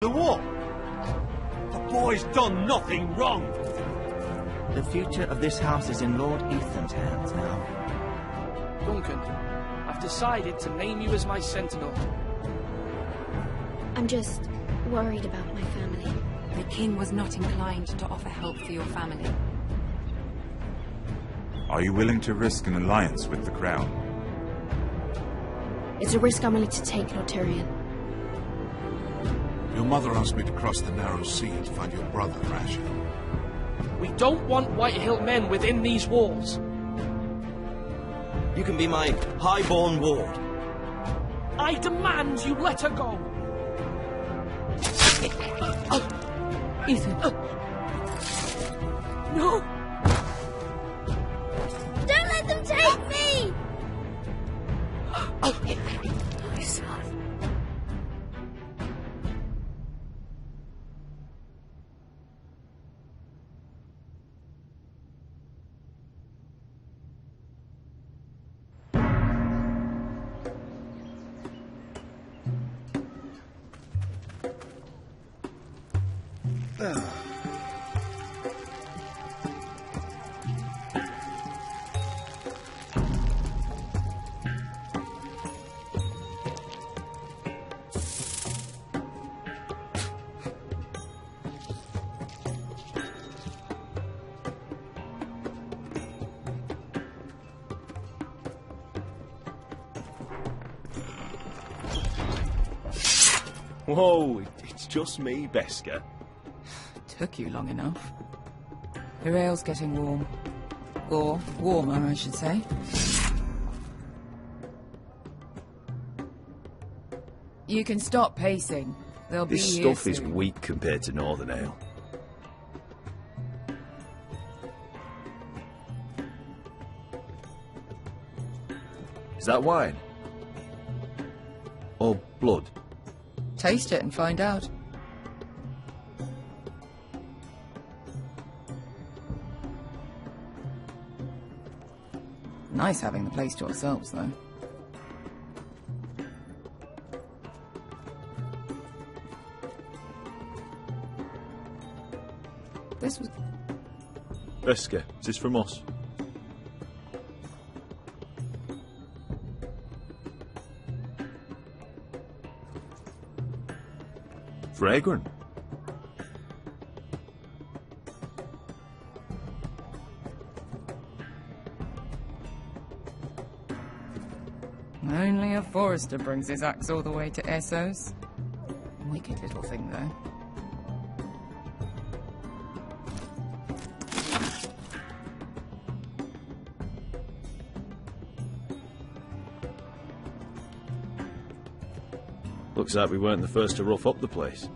the war. The boy's done nothing wrong. The future of this house is in Lord Ethan's hands now. Duncan, I've decided to name you as my sentinel. I'm just worried about my family. The king was not inclined to offer help for your family. Are you willing to risk an alliance with the Crown? It's a risk I'm willing to take, Lord Tyrion. Your mother asked me to cross the narrow sea to find your brother, Rasher. We don't want Whitehill men within these walls. You can be my highborn ward. I demand you let her go. Ethan. No! Don't let them take me! My son. Whoa, it's just me, Beskar. Took you long enough. The rail's getting warm. Or warmer, I should say. You can stop pacing. They'll be This here stuff is soon. weak compared to Northern Ale. Is that wine? Or blood? Taste it and find out. Nice having the place to ourselves, though. This was... Beskar, is this from us? Fragrant. Only a forester brings his axe all the way to Essos. Wicked little thing, though. Looks like we weren't the first to rough up the place.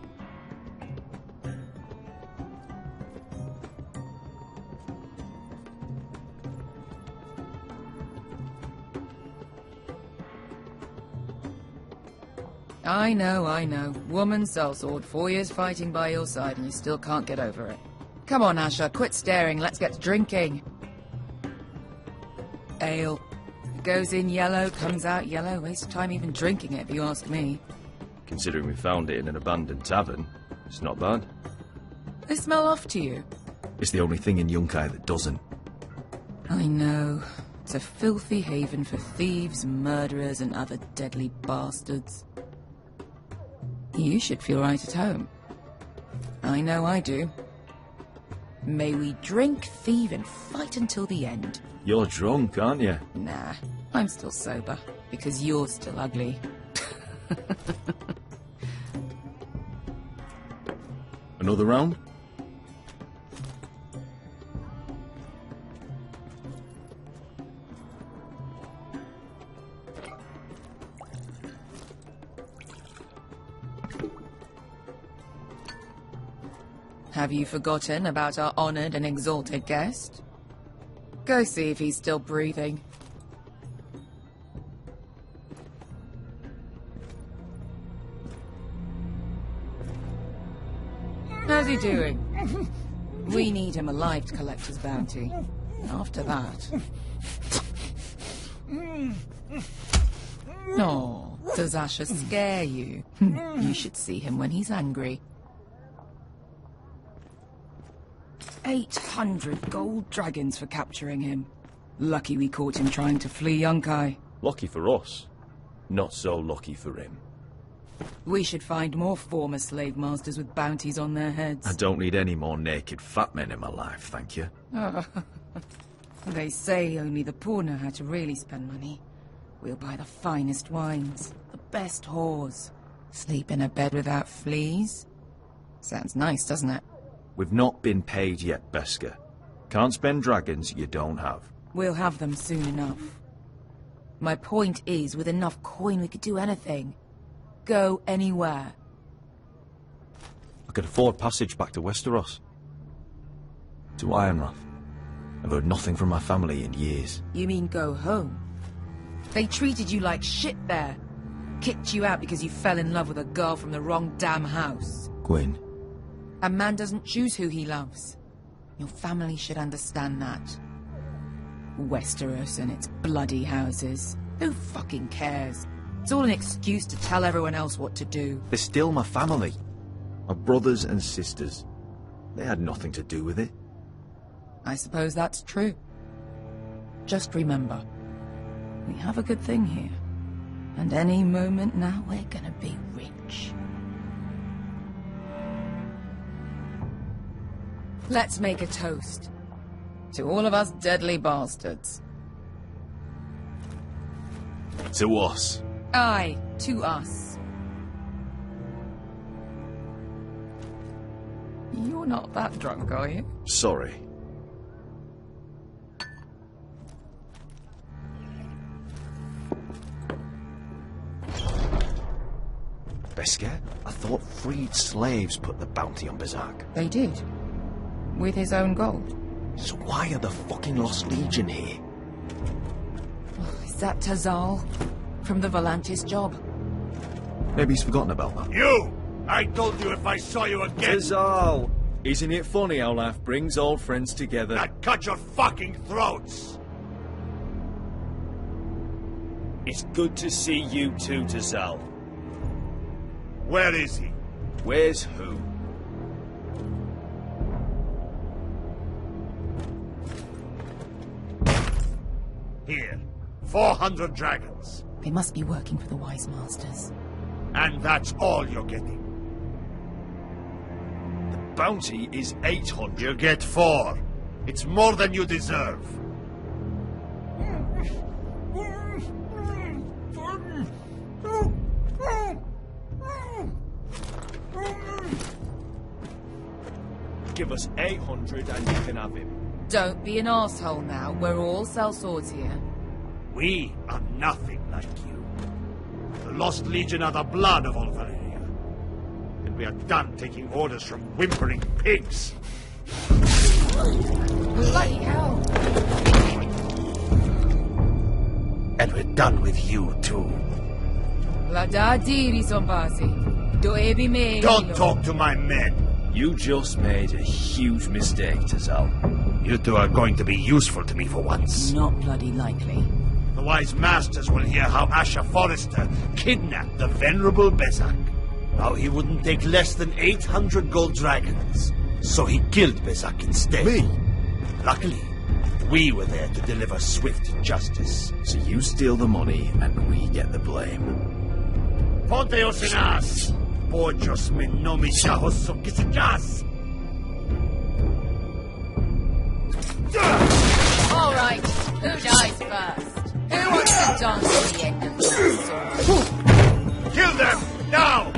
I know. Woman sellsword, 4 years fighting by your side and you still can't get over it. Come on, Asher, quit staring, let's get to drinking. Ale. It goes in yellow, comes out yellow. Waste of time even drinking it, if you ask me. Considering we found it in an abandoned tavern, it's not bad. They smell off to you. It's the only thing in Yunkai that doesn't. I know. It's a filthy haven for thieves, murderers, and other deadly bastards. You should feel right at home. I know I do. May we drink, thieve, and fight until the end. You're drunk, aren't you? Nah, I'm still sober, because you're still ugly. Another round? Have you forgotten about our honored and exalted guest? Go see if he's still breathing. How's he doing? We need him alive to collect his bounty. After that... Oh, does Asher scare you? You should see him when he's angry. 800 gold dragons for capturing him. Lucky we caught him trying to flee Yunkai. Lucky for us. Not so lucky for him. We should find more former slave masters with bounties on their heads. I don't need any more naked fat men in my life, thank you. They say only the poor know how to really spend money. We'll buy the finest wines, the best whores. Sleep in a bed without fleas. Sounds nice, doesn't it? We've not been paid yet, Beskar. Can't spend dragons you don't have. We'll have them soon enough. My point is, with enough coin we could do anything. Go anywhere. I could afford passage back to Westeros. To Ironrath. I've heard nothing from my family in years. You mean go home? They treated you like shit there. Kicked you out because you fell in love with a girl from the wrong damn house. Gwyn. A man doesn't choose who he loves. Your family should understand that. Westeros and its bloody houses. Who fucking cares? It's all an excuse to tell everyone else what to do. They're still my family. My brothers and sisters. They had nothing to do with it. I suppose that's true. Just remember, we have a good thing here. And any moment now we're gonna be rich. Let's make a toast. To all of us deadly bastards. To us. Aye, to us. You're not that drunk, are you? Sorry. Beskar, I thought freed slaves put the bounty on Berserk. They did. With his own gold. So why are the fucking Lost Legion here? Is that Tazal? From the Volantis job? Maybe he's forgotten about that. You! I told you if I saw you again... Tazal! Isn't it funny how life brings old friends together? I'd cut your fucking throats! It's good to see you too, Tazal. Where is he? Where's who? Here. 400 dragons. They must be working for the Wise Masters. And that's all you're getting. The bounty is 800. You get 4. It's more than you deserve. Give us 800 and you can have him. Don't be an asshole now. We're all sellswords here. We are nothing like you. The Lost Legion are the blood of all Valyria. And we are done taking orders from whimpering pigs. Bloody hell! And we're done with you, too. Don't talk to my men. You just made a huge mistake, Tazal. You two are going to be useful to me for once. Not bloody likely. The Wise Masters will hear how Asher Forrester kidnapped the venerable Bezak. How he wouldn't take less than 800 gold dragons. So he killed Bezak instead. Me? Luckily, we were there to deliver swift justice. So you steal the money and we get the blame. Ponteos in us! Pojos min nomi chahos sokisikas! All right, who dies first? Who wants to dance at the end of the sword? Kill them! Now!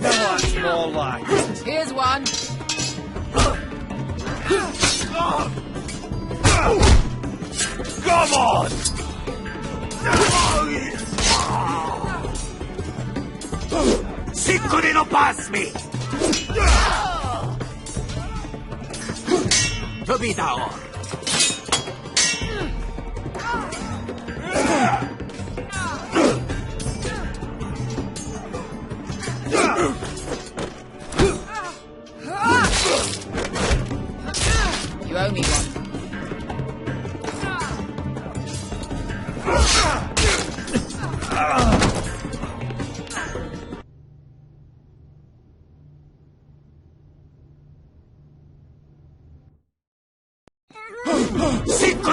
No one's more like it. Here's one. Come on! Sicuri non pasmi! Tobitao! You owe me one.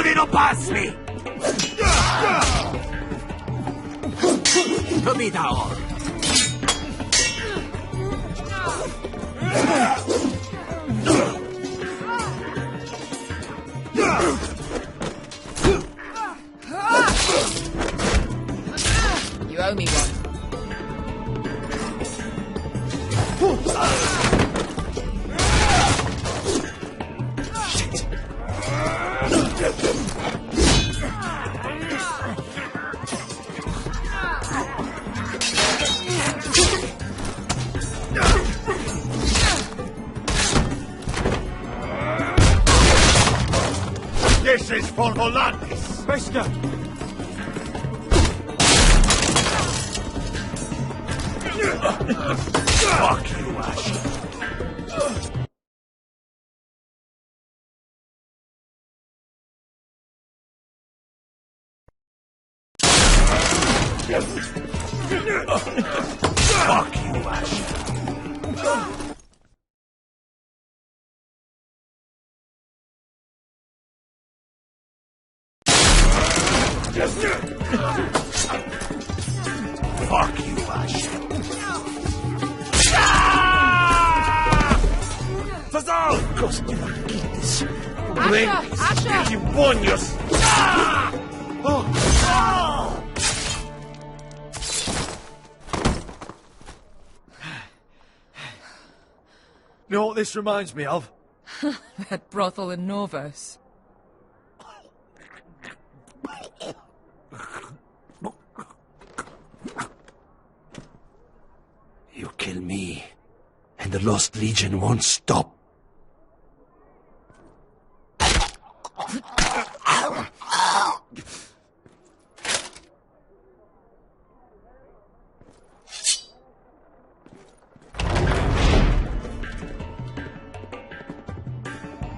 You little parsley! Put me down. You owe me one. This is for Volantis! Bester! Fuck you, Ash! Fuck you, Ash! Fuck you, Ash! Fazal! Costi Marquitas! Asha! Demonios! You know what this reminds me of? That brothel in Norvos. You kill me, and the Lost Legion won't stop.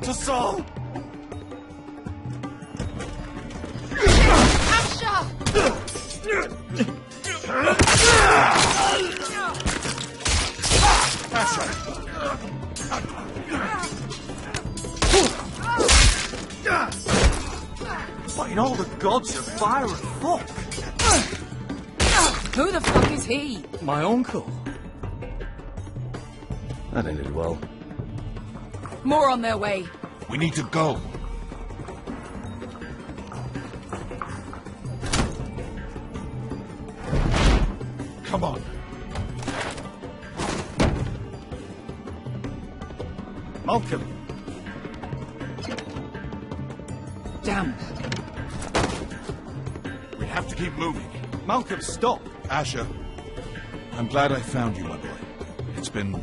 To Saul! Fighting all the gods of fire and fuck! Who the fuck is he? My uncle. That ended well. More on their way. We need to go. Come on. Malcolm! Damn. We have to keep moving. Malcolm, stop! Asher, I'm glad I found you, my boy. It's been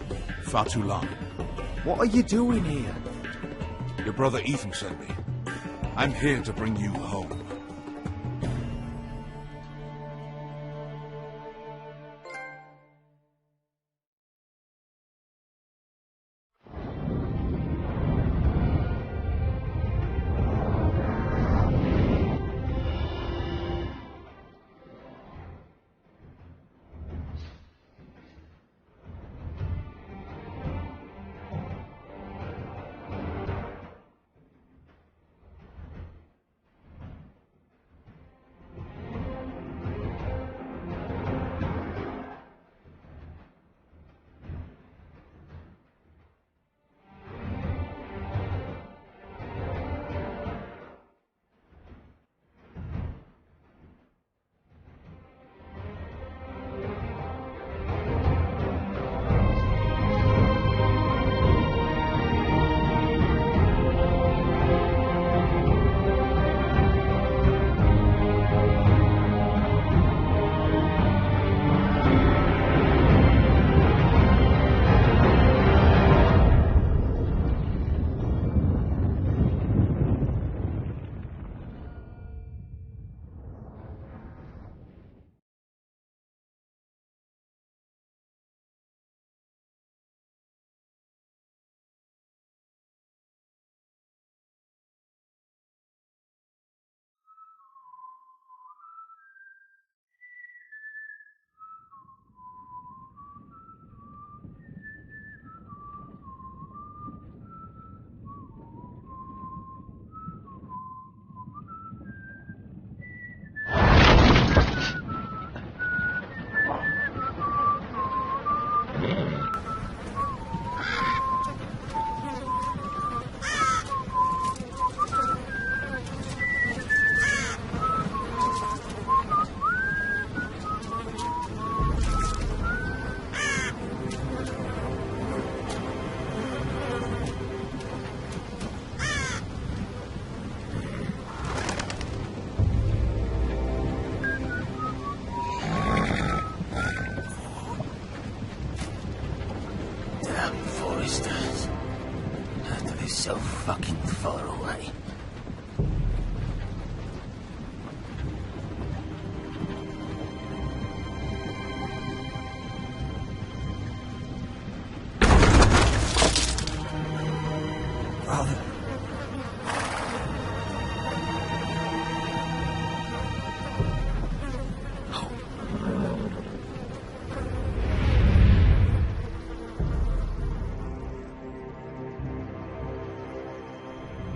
far too long. What are you doing here? Your brother Ethan sent me. I'm here to bring you home. Bastards. After they're so fucking far away. Father.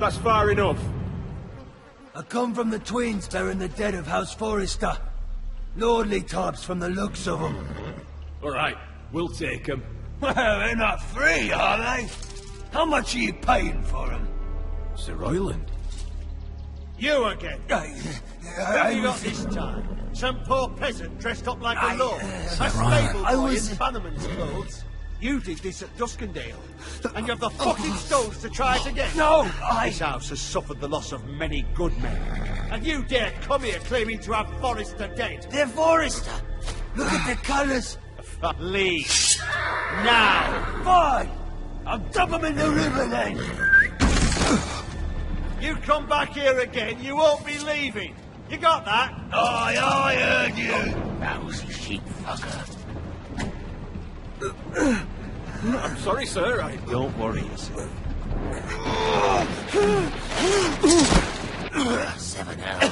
That's far enough. I come from the twins bearing the dead of House Forrester. Lordly types from the looks of them. All right, we'll take them. Well, they're not free, are they? How much are you paying for them? Sir Royland. You again. What have you got this time? Some poor peasant dressed up like a lord. A stable boy in Bannerman's clothes. You did this at Duskendale, and you have the fucking stones to try it again. No, This house has suffered the loss of many good men, and you dare come here claiming to have Forrester dead. They're Forrester. Look at the colours. Leave. Now. Fine. I'll dump them in the river then. You come back here again, you won't be leaving. You got that? Aye, I heard you. Lousy sheep fucker. I'm sorry, sir. Don't worry yourself. 7 hours.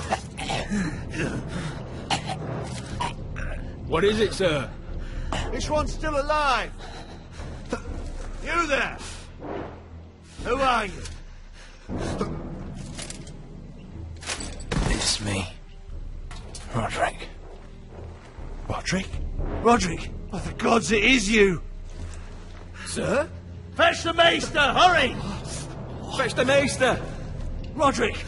What is it, sir? This one's still alive. You there? Who are you? It's me. Roderick. Roderick? Roderick? By the gods, it is you. Sir? Fetch the maester, hurry! Fetch the maester! Roderick!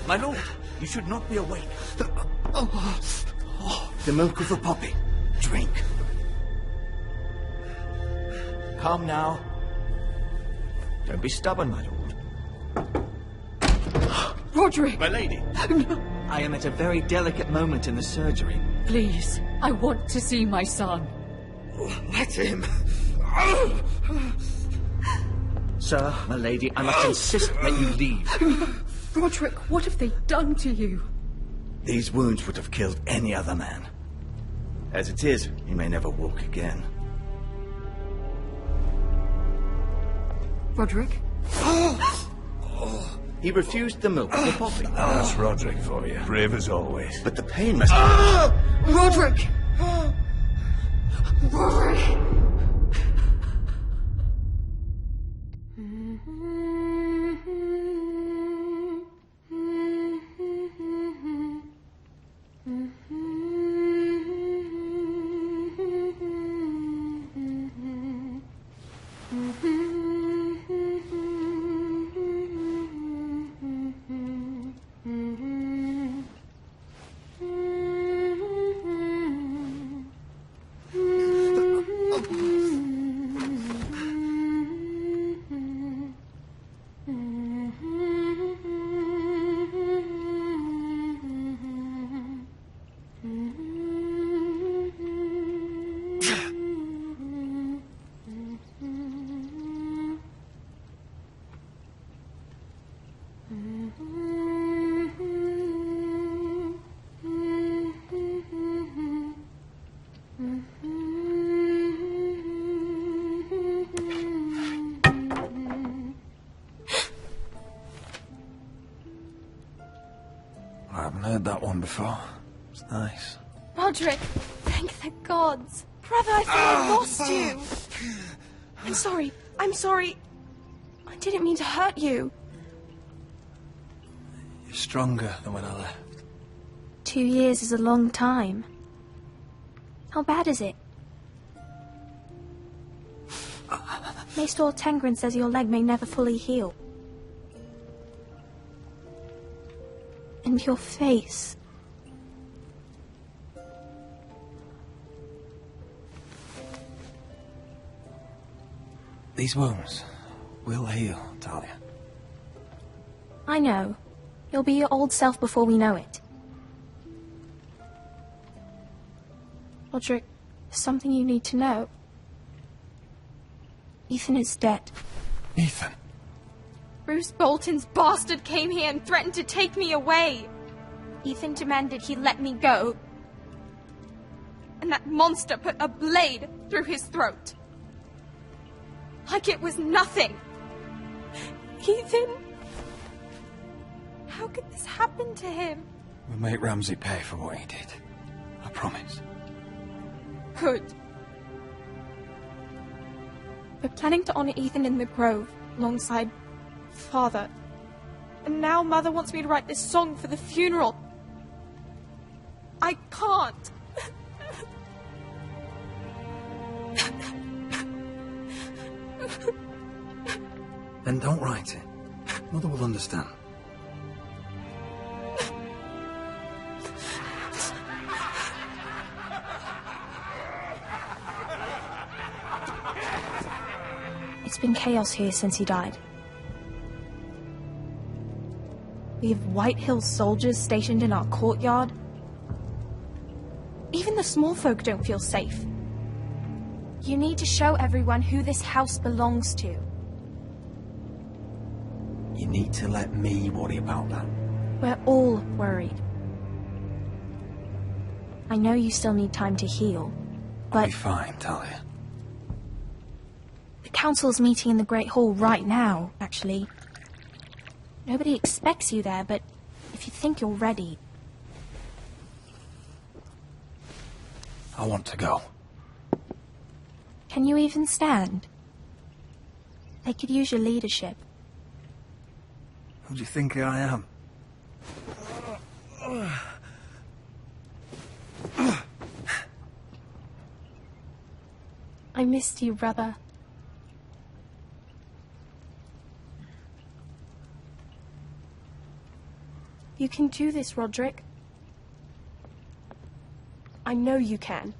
My lord, you should not be awake. The milk of the poppy. Drink. Calm now. Don't be stubborn, my lord. Roderick! My lady. I am at a very delicate moment in the surgery. Please, I want to see my son. Let him. Sir, my lady, I must insist that you leave. Roderick, what have they done to you? These wounds would have killed any other man. As it is, he may never walk again. Roderick? He refused the milk of the poppy. That's Roderick for you. Brave as always. But the pain must... Roderick! Roderick! I haven't heard that one before. It's nice. Roderick, thank the gods. Brother, I thought I lost you. I'm sorry. I didn't mean to hurt you. You're stronger than when I left. 2 years is a long time. How bad is it? Maester Tengrin says your leg may never fully heal. And your face. These wounds will heal, Talia. I know. You'll be your old self before we know it. Roderick, there's something you need to know. Ethan is dead. Ethan? Bruce Bolton's bastard came here and threatened to take me away. Ethan demanded he let me go. And that monster put a blade through his throat. Like it was nothing. Ethan... How could this happen to him? We'll make Ramsay pay for what he did. I promise. Good. We're planning to honor Ethan in the grove, alongside Father. And now Mother wants me to write this song for the funeral. I can't. Then don't write it. Mother will understand. It's been chaos here since he died. We have White Hill soldiers stationed in our courtyard. Even the small folk don't feel safe. You need to show everyone who this house belongs to. You need to let me worry about that. We're all worried. I know you still need time to heal, but... I'll be fine, Talia. The council's meeting in the Great Hall right now, actually. Nobody expects you there, but if you think you're ready... I want to go. Can you even stand? They could use your leadership. Who do you think I am? I missed you, brother. You can do this, Roderick. I know you can.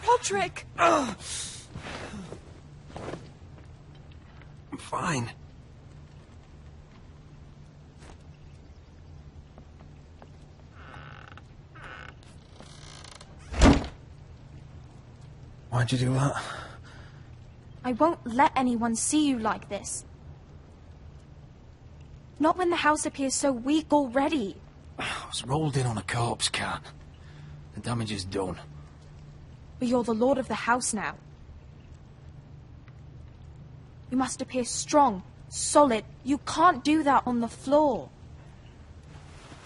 Roderick! I'm fine. Why'd you do that? I won't let anyone see you like this. Not when the house appears so weak already. I was rolled in on a corpse cart. The damage is done. But you're the lord of the house now. You must appear strong, solid. You can't do that on the floor.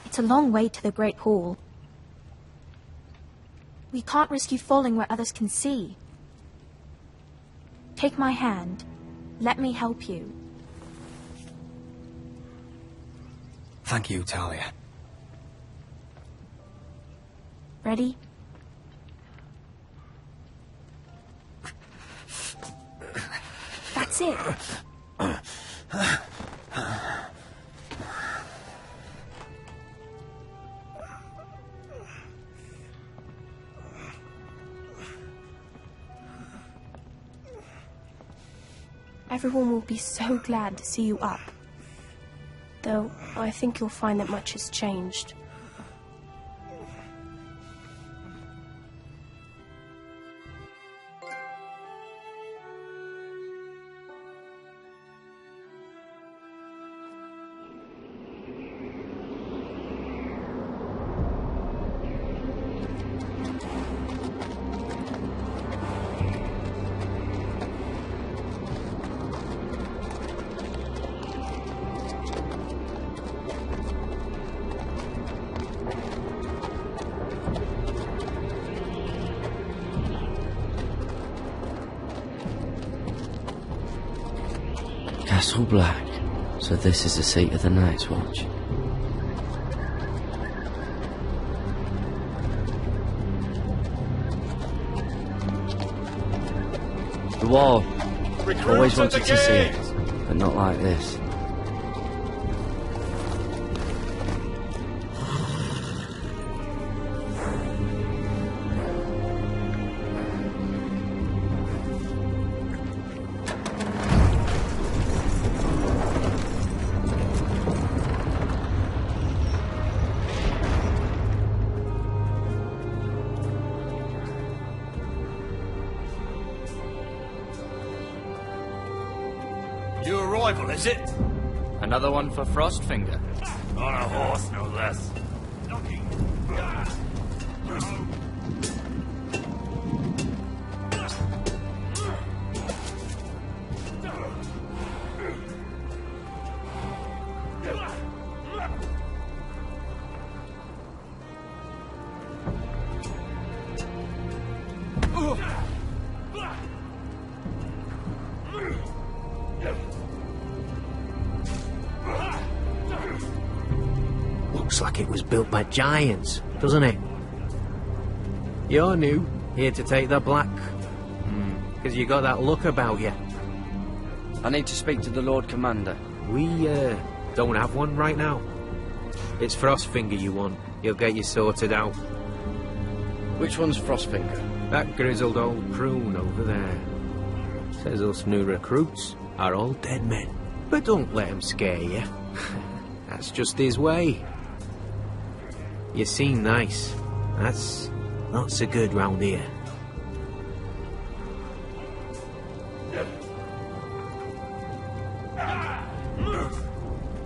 It's a long way to the Great Hall. We can't risk you falling where others can see. Take my hand. Let me help you. Thank you, Talia. Ready? That's it. Everyone will be so glad to see you up. Though, I think you'll find that much has changed. Castle Black. So this is the seat of the Night's Watch. The wall. Always wanted to see it, but not like this. New arrival, is it? Another one for Frostfinger. On a horse, no less. Looks like it was built by giants, doesn't it? You're new, here to take the black. Because you got that look about you. I need to speak to the Lord Commander. We, don't have one right now. It's Frostfinger you want. He'll get you sorted out. Which one's Frostfinger? That grizzled old croon over there. Says us new recruits are all dead men. But don't let him scare you. That's just his way. You seem nice. That's not so good round here.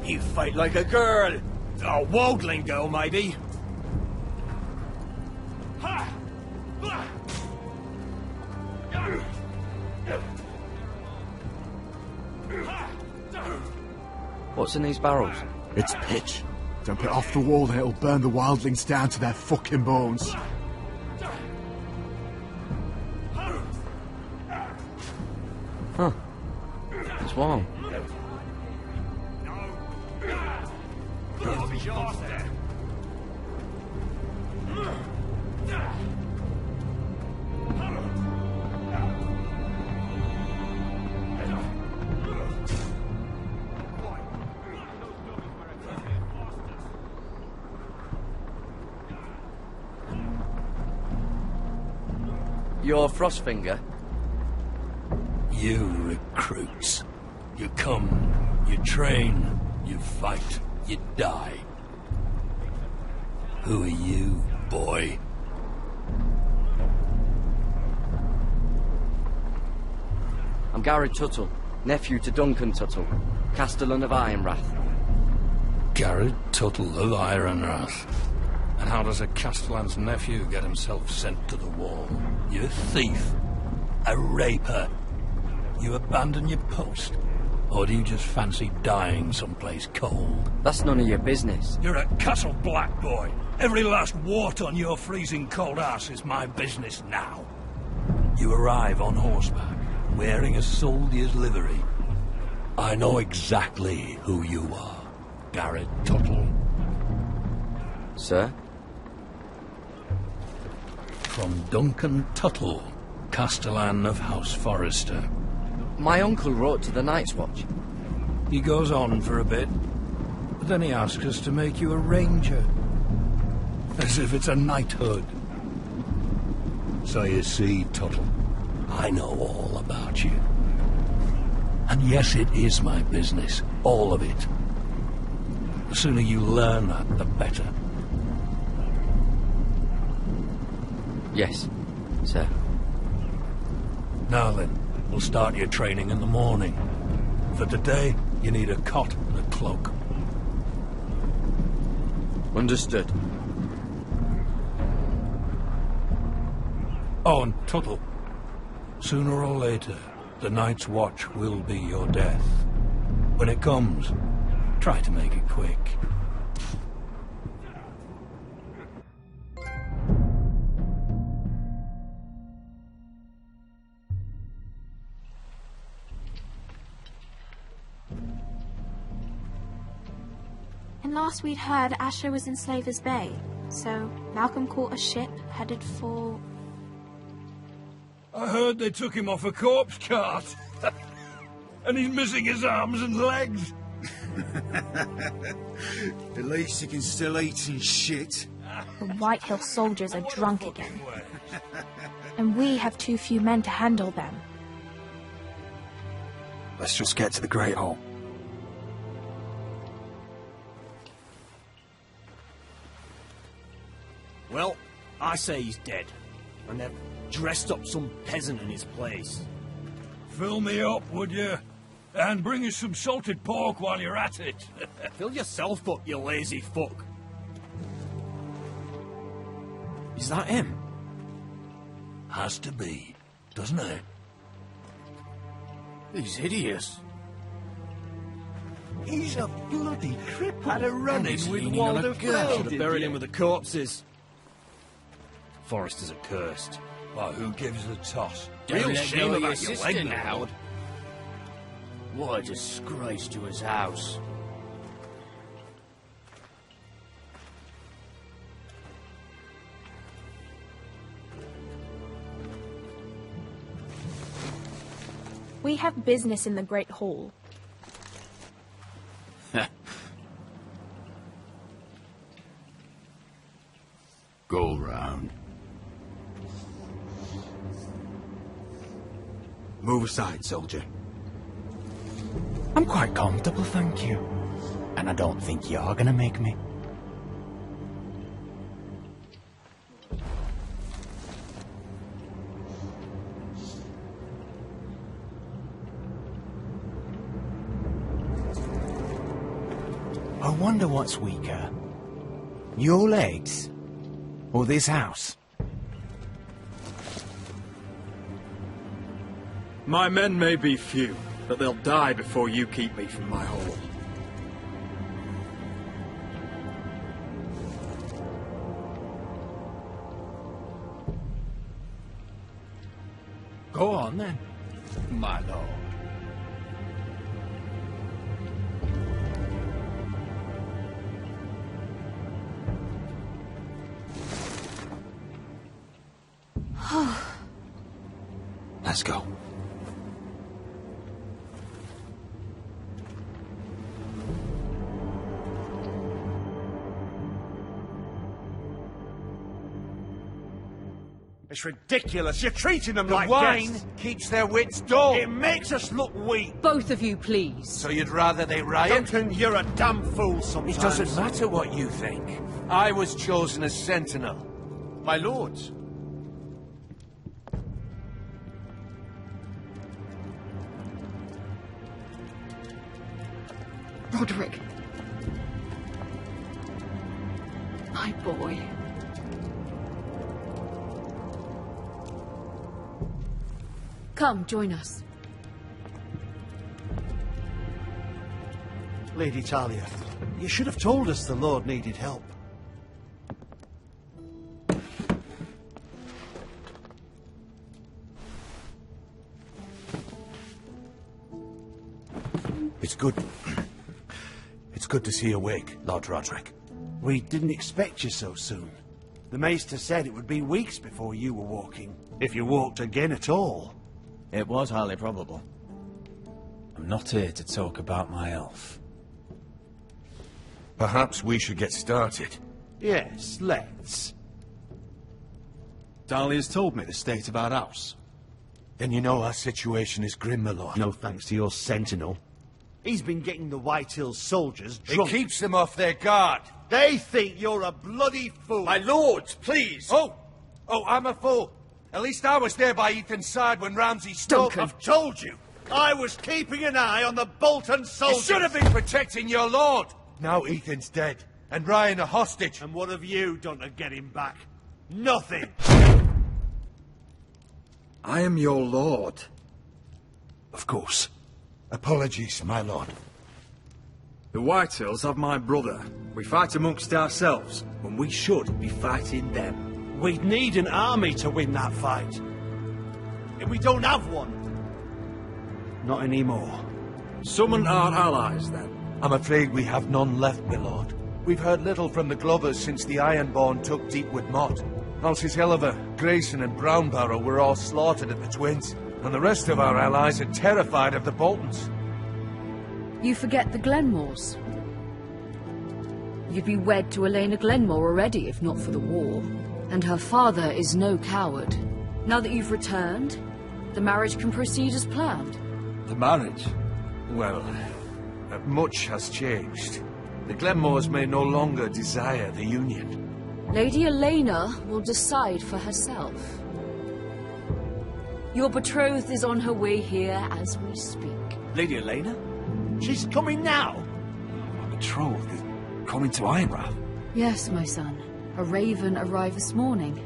You fight like a girl. A waldling girl, maybe. What's in these barrels? It's pitch. Dump it off the wall, then it'll burn the wildlings down to their fucking bones. Huh. It's warm. You're Frostfinger? You recruits. You come, you train, you fight, you die. Who are you, boy? I'm Gary Tuttle, nephew to Duncan Tuttle, Castellan of Ironrath. Garrett Tuttle of Ironrath. And how does a Castellan's nephew get himself sent to the wall? You thief. A raper. You abandon your post? Or do you just fancy dying someplace cold? That's none of your business. You're a Castle Black boy. Every last wart on your freezing cold ass is my business now. You arrive on horseback, wearing a soldier's livery. I know exactly who you are, Garrett Tuttle. Sir? From Duncan Tuttle, Castellan of House Forrester. My uncle wrote to the Night's Watch. He goes on for a bit, but then he asks us to make you a ranger. As if it's a knighthood. So you see, Tuttle, I know all about you. And yes, it is my business, all of it. The sooner you learn that, the better. Yes, sir. Now then, we'll start your training in the morning. For today, you need a cot and a cloak. Understood. Oh, and Tuttle, sooner or later, the Night's Watch will be your death. When it comes, try to make it quick. And last we'd heard, Asher was in Slaver's Bay. So Malcolm caught a ship headed for... I heard they took him off a corpse cart. And he's missing his arms and legs. At least he can still eat and shit. The White Hill soldiers are drunk again. And we have too few men to handle them. Let's just get to the Great Hall. Well, I say he's dead. And they've dressed up some peasant in his place. Fill me up, would you? And bring us some salted pork while you're at it. Fill yourself up, you lazy fuck. Is that him? Has to be, doesn't it? He's hideous. He's a bloody cripple. Had a run-in with leaning on a Waldo girl. Frey, Should have buried him with the corpses. Foresters are cursed. Well, who gives the toss? Real shame about your leg now. Lord. What a disgrace to his house. We have business in the Great Hall. Go round. Move aside, soldier. I'm quite comfortable, thank you. And I don't think you're gonna make me. I wonder what's weaker. Your legs? Or this house? My men may be few, but they'll die before you keep me from my hole. Go on then, my lord. Let's go. It's ridiculous. You're treating them The like wine guests. keeps their wits dull. It makes us look weak. Both of you, please. So you'd rather they riot? Duncan, you're a damn fool sometimes. It doesn't matter what you think. I was chosen as sentinel. My lords. Roderick. My boy. Come, join us. Lady Talia, you should have told us the Lord needed help. It's good. It's good to see you awake, Lord Roderick. We didn't expect you so soon. The Maester said it would be weeks before you were walking, if you walked again at all. It was highly probable. I'm not here to talk about my elf. Perhaps we should get started. Yes, let's. Dahlia's told me the state of our house. Then you know our situation is grim, my lord. No thanks to your sentinel. He's been getting the White Hills soldiers It drunk. keeps them off their guard. They think you're a bloody fool. My lords, please. Oh, I'm a fool. At least I was there by Ethan's side when Ramsay spoke. I've told you. I was keeping an eye on the Bolton soldiers. You should have been protecting your lord. Now Ethan's dead, and Ryan a hostage. And what have you done to get him back? Nothing. I am your lord. Of course. Apologies, my lord. The Whitehills have my brother. We fight amongst ourselves, when we should be fighting them. We'd need an army to win that fight. And we don't have one. Not anymore. Summon our allies, then. I'm afraid we have none left, my lord. We've heard little from the Glovers since the Ironborn took Deepwood Motte. Alcis Helliver, Grayson and Brownbarrow were all slaughtered at the Twins, and the rest of our allies are terrified of the Boltons. You forget the Glenmores. You'd be wed to Elena Glenmore already if not for the war. And her father is no coward. Now that you've returned, the marriage can proceed as planned. The marriage? Well, much has changed. The Glenmores may no longer desire the union. Lady Elena will decide for herself. Your betrothed is on her way here as we speak. Lady Elena? She's coming now? My betrothed is coming to Ironrath. Yes, my son. A raven arrived this morning.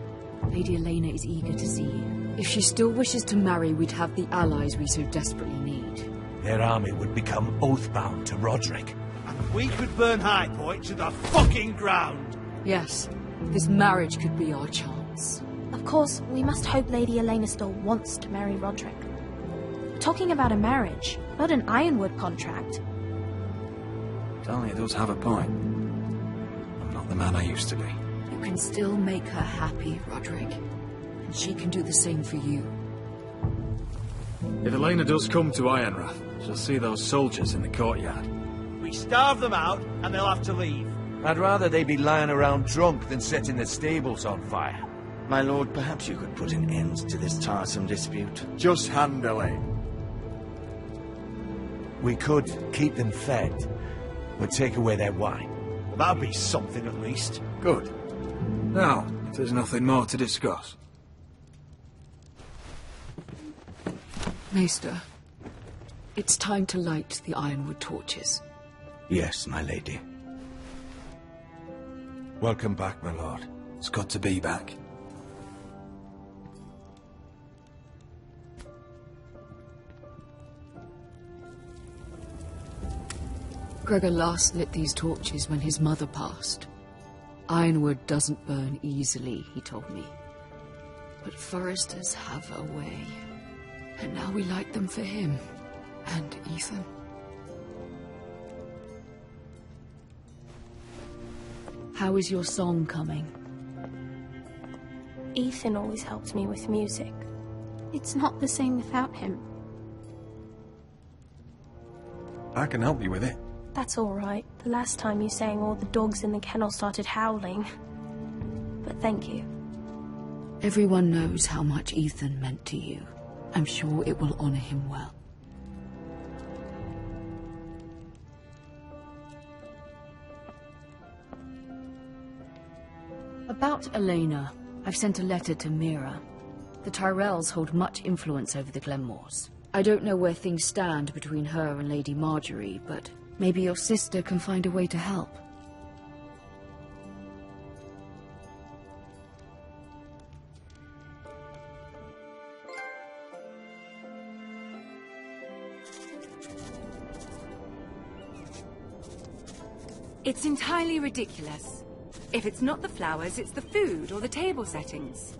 Lady Elena is eager to see you. If she still wishes to marry, we'd have the allies we so desperately need. Their army would become oathbound to Roderick. And we could burn High Point to the fucking ground! Yes, this marriage could be our chance. Of course, we must hope Lady Elena still wants to marry Roderick. We're talking about a marriage, not an Ironwood contract. Talia does have a point. I'm not the man I used to be. You can still make her happy, Roderick. And she can do the same for you. If Elena does come to Ironrath, she'll see those soldiers in the courtyard. We starve them out, and they'll have to leave. I'd rather they be lying around drunk than setting the stables on fire. My lord, perhaps you could put an end to this tiresome dispute. Just handle it. We could keep them fed, but take away their wine. Well, that'll be something at least. Good. Now, if there's nothing more to discuss. Maester, it's time to light the Ironwood torches. Yes, my lady. Welcome back, my lord. It's good to be back. Gregor last lit these torches when his mother passed. Ironwood doesn't burn easily, he told me. But foresters have a way. And now we light them for him. And Ethan. How is your song coming? Ethan always helped me with music. It's not the same without him. I can help you with it. That's all right. The last time you sang, all the dogs in the kennel started howling. But thank you. Everyone knows how much Ethan meant to you. I'm sure it will honor him well. About Elena, I've sent a letter to Mira. The Tyrells hold much influence over the Glenmores. I don't know where things stand between her and Lady Marjorie, but maybe your sister can find a way to help. It's entirely ridiculous. If it's not the flowers, it's the food or the table settings.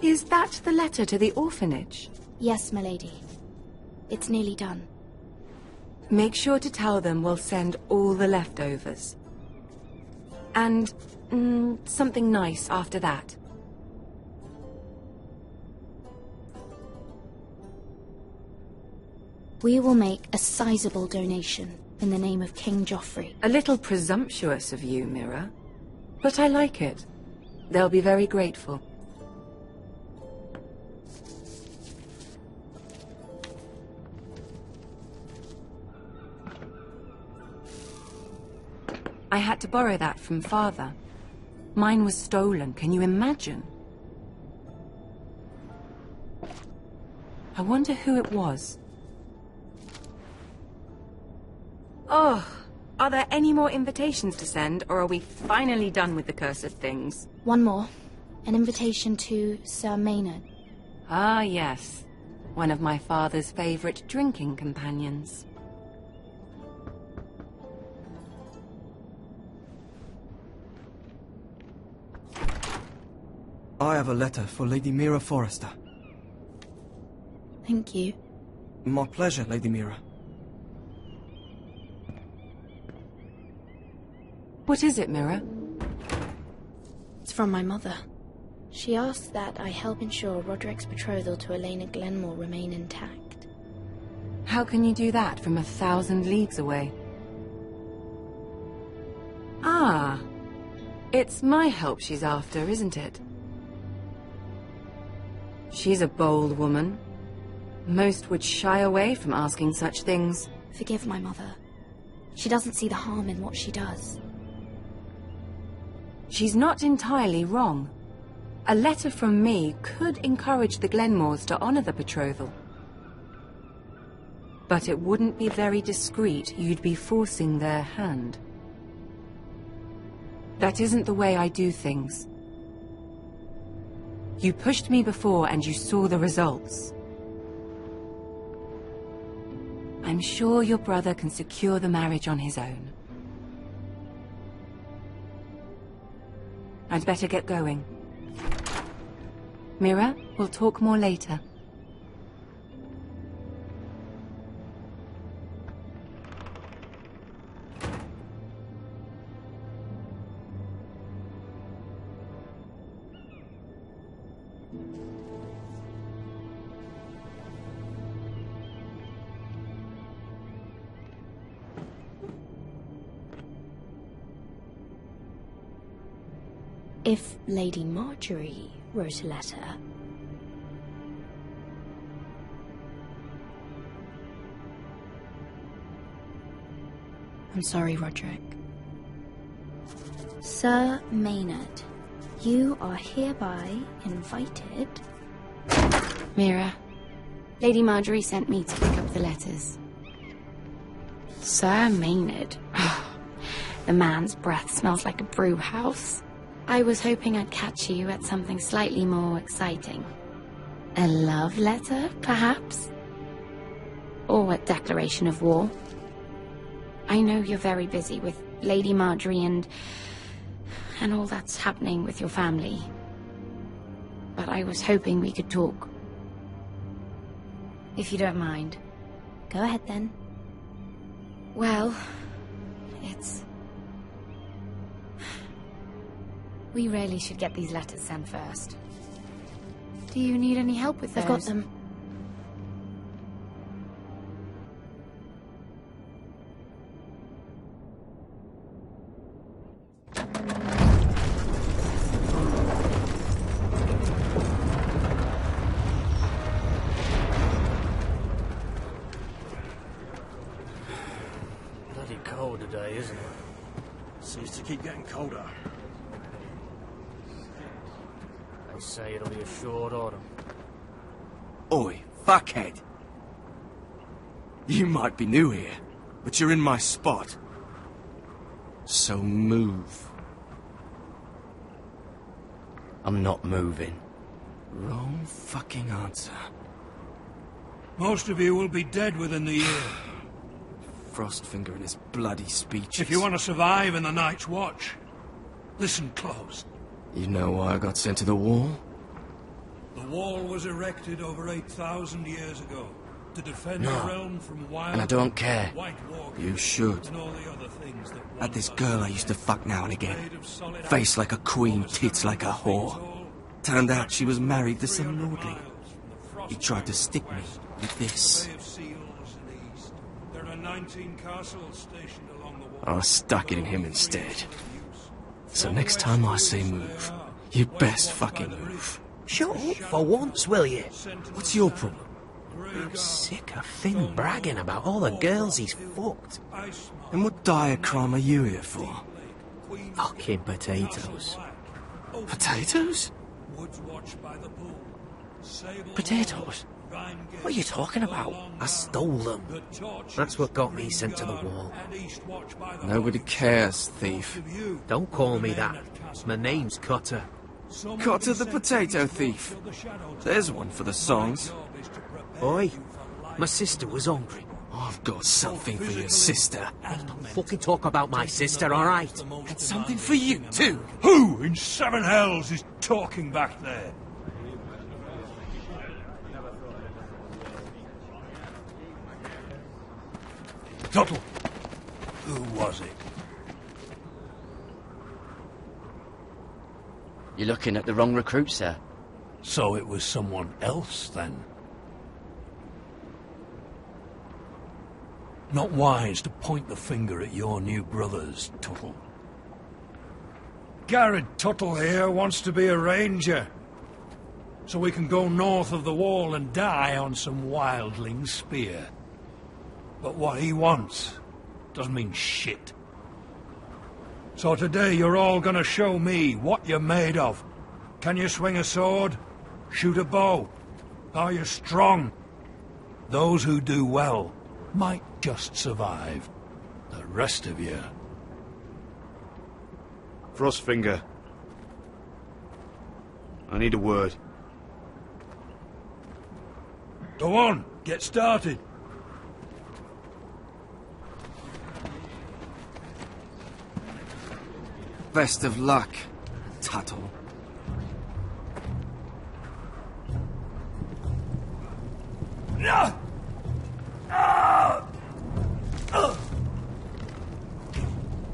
Is that the letter to the orphanage? Yes, my lady. It's nearly done. Make sure to tell them we'll send all the leftovers. And something nice after that. We will make a sizable donation in the name of King Joffrey. A little presumptuous of you, Mira. But I like it. They'll be very grateful. I had to borrow that from Father. Mine was stolen, can you imagine? I wonder who it was. Oh, are there any more invitations to send, or are we finally done with the cursed things? One more. An invitation to Sir Maynard. Ah, yes. One of my father's favorite drinking companions. I have a letter for Lady Mira Forrester. Thank you. My pleasure, Lady Mira. What is it, Mira? It's from my mother. She asked that I help ensure Roderick's betrothal to Elena Glenmore remain intact. How can you do that from 1,000 leagues away? Ah, it's my help she's after, isn't it? She's a bold woman. Most would shy away from asking such things. Forgive my mother. She doesn't see the harm in what she does. She's not entirely wrong. A letter from me could encourage the Glenmores to honor the betrothal. But it wouldn't be very discreet. You'd be forcing their hand. That isn't the way I do things. You pushed me before and you saw the results. I'm sure your brother can secure the marriage on his own. I'd better get going. Mira, we'll talk more later. If Lady Marjorie wrote a letter... I'm sorry, Roderick. Sir Maynard, you are hereby invited... Mira, Lady Marjorie sent me to pick up the letters. Sir Maynard? The man's breath smells like a brew house. I was hoping I'd catch you at something slightly more exciting. A love letter, perhaps? Or a declaration of war? I know you're very busy with Lady Marjorie and all that's happening with your family. But I was hoping we could talk. If you don't mind. Go ahead then. Well, it's... We really should get these letters sent first. Do you need any help with those? I've got them. Bloody cold today, isn't it? Seems to keep getting colder. They say it'll be a short autumn. Oi, fuckhead. You might be new here, but you're in my spot. So move. I'm not moving. Wrong fucking answer. Most of you will be dead within the year. Frostfinger and his bloody speeches. If you want to survive in the Night's Watch, listen close. You know why I got sent to the wall? The wall was erected over 8,000 years ago to defend No. the realm from wild... And I don't care. White walkers You should. and all the other things that Had this girl I used to fuck now and again. Face like a queen, tits like a whore. Turned out she was married to some lordly. He tried to stick me with this. There are 19 castles stationed along the wall. I stuck it in him instead. So next time I say move, you best fucking move. Shut up for once, will you? What's your problem? I'm sick of Finn bragging about all the girls he's fucked. And what dire crime are you here for? Fucking potatoes. Potatoes? Potatoes? What are you talking about? I stole them. That's what got me sent to the wall. Nobody cares, thief. Don't call me that. My name's Cutter. Cotter the potato thief. There's one for the songs. Oi, my sister was hungry. I've got something for your sister. Don't fucking talk about my sister, alright? And something for you, too. Who in seven hells is talking back there? Tuttle, who was it? You're looking at the wrong recruit, sir. So it was someone else, then? Not wise to point the finger at your new brothers, Tuttle. Garrett Tuttle here wants to be a ranger, so we can go north of the wall and die on some wildling spear. But what he wants doesn't mean shit. So today you're all gonna show me what you're made of. Can you swing a sword? Shoot a bow? Are you strong? Those who do well might just survive. The rest of you... Frostfinger. I need a word. Go on, get started. Best of luck, Tuttle.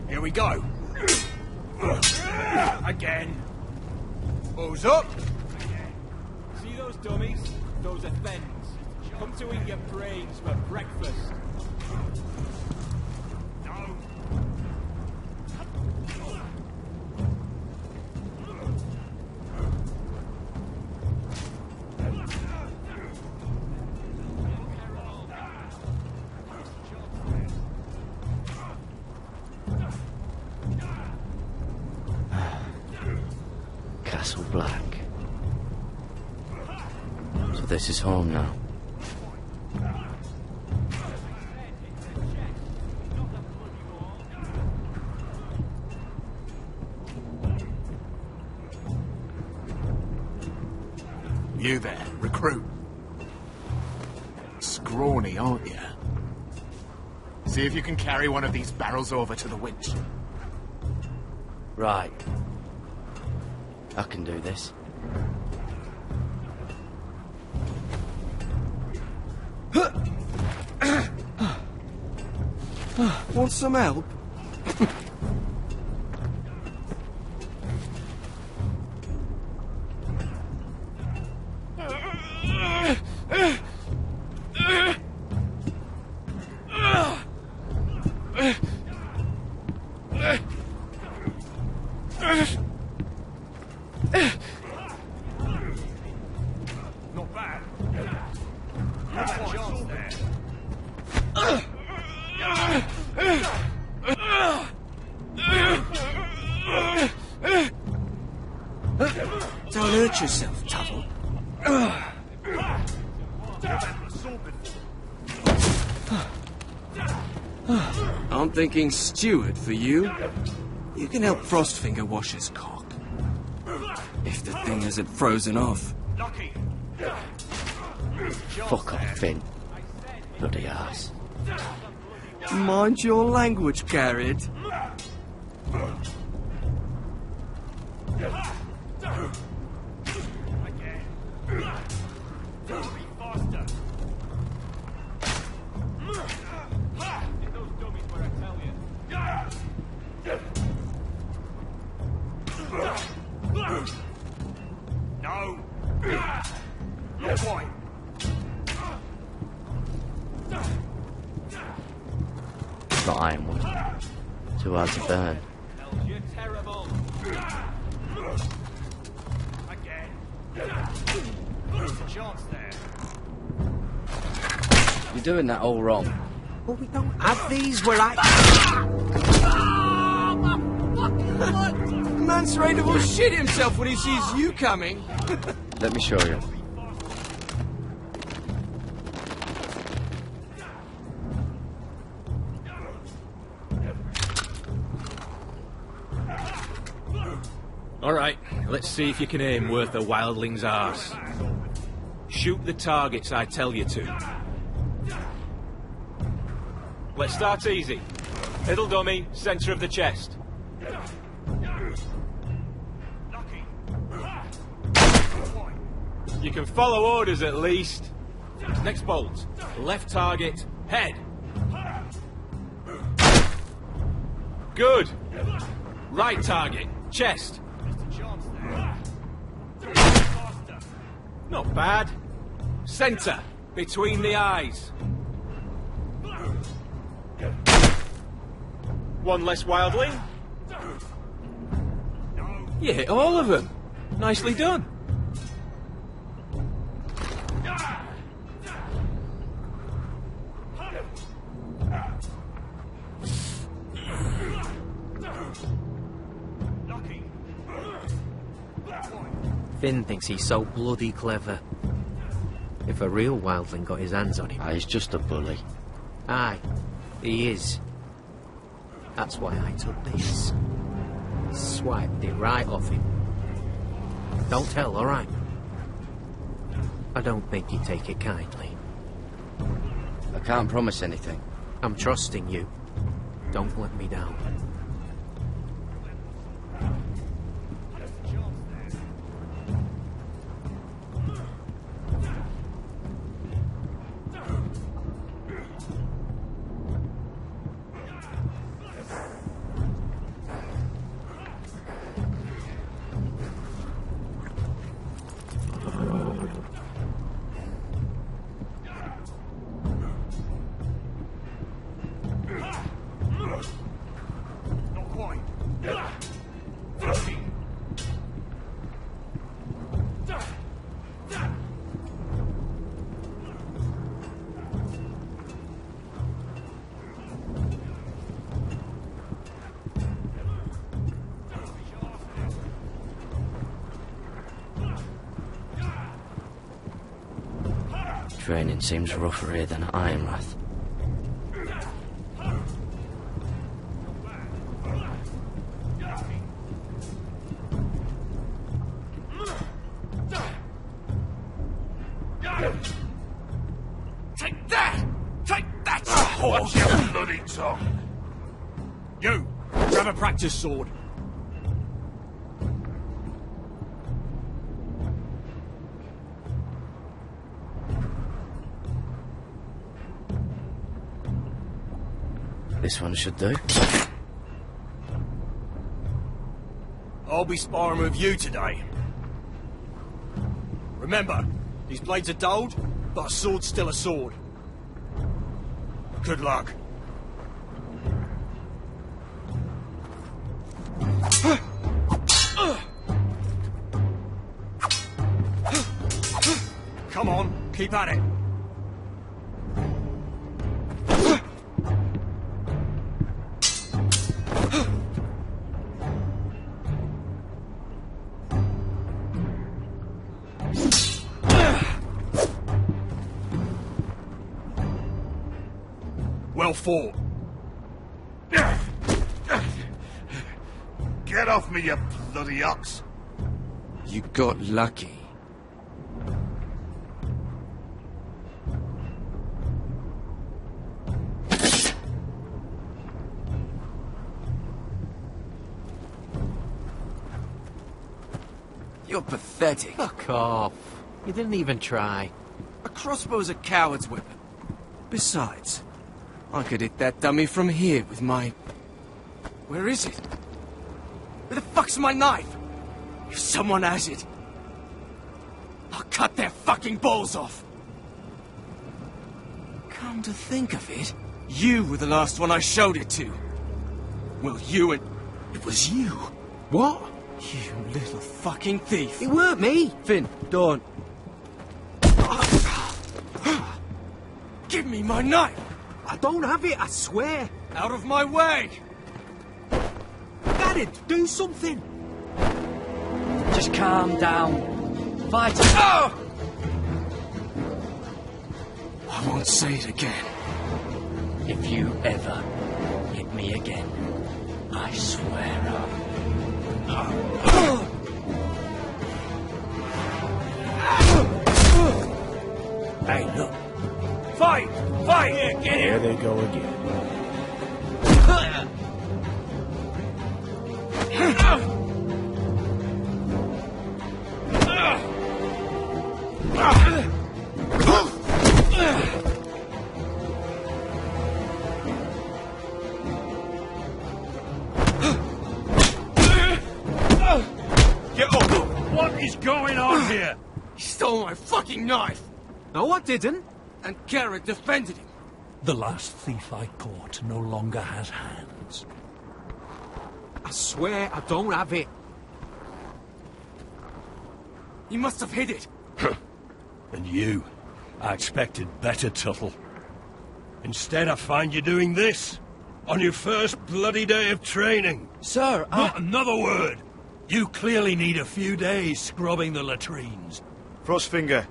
Here we go. Again. Who's up? See those dummies? Those are thens. Come to eat your brains for breakfast. No. Castle Black. So this is home now. You there, recruit. Scrawny, aren't you? See if you can carry one of these barrels over to the winch. Right. I can do this. Want some help? Not bad. You had a chance there. Don't hurt yourself, Tuttle. I'm thinking steward for you. You can help Frostfinger wash his cock. If the thing isn't frozen off. Fuck off, Finn. Bloody ass. Mind your language, Garrett. No. Not quite. It's not ironwood. Too hard to burn. You're terrible. Again. There's a chance there. You're doing that all wrong. Well, we don't have these where I... Man's ready to shit himself when he sees you coming. Let me show you. All right, let's see if you can aim worth a wildling's arse. Shoot the targets I tell you to. Let's start easy. Middle dummy, centre of the chest. You can follow orders at least. Next bolt. Left target, head. Good. Right target. Chest. Not bad. Centre. Between the eyes. One less wildling. You hit all of them. Nicely done. Finn thinks he's so bloody clever. If a real wildling got his hands on him... he's just a bully. Aye, he is. That's why I took this. Swiped it right off him. Don't tell, alright? I don't think you take it kindly. I can't promise anything. I'm trusting you. Don't let me down. Training seems rougher here than at Ironrath. Take that! Take that! Watch your bloody tongue! You! Grab a practice sword. This one should do. I'll be sparring with you today. Remember, these blades are dulled, but a sword's still a sword. Good luck. Come on, keep at it. Well fought. Get off me, you bloody ox! You got lucky. You're pathetic. Fuck off. You didn't even try. A crossbow's a coward's weapon. Besides, I could hit that dummy from here with my... Where is it? Where the fuck's my knife? If someone has it, I'll cut their fucking balls off. Come to think of it, you were the last one I showed it to. Well, you and... It was you. What? You little fucking thief. It weren't me. Finn, don't. Give me my knife. I don't have it, I swear. Out of my way. Garrett, do something. Just calm down. Fight it. Oh! I won't say it again. If you ever hit me again, I swear. Hey, look. Fight! Fight! Yeah, get There him! they go again. is going on here? He stole my fucking knife! No, I didn't. And Garrett defended him. The last thief I caught no longer has hands. I swear I don't have it. He must have hid it. And you? I expected better, Tuttle. Instead, I find you doing this. On your first bloody day of training. Sir, Not another word! You clearly need a few days scrubbing the latrines. Frostfinger,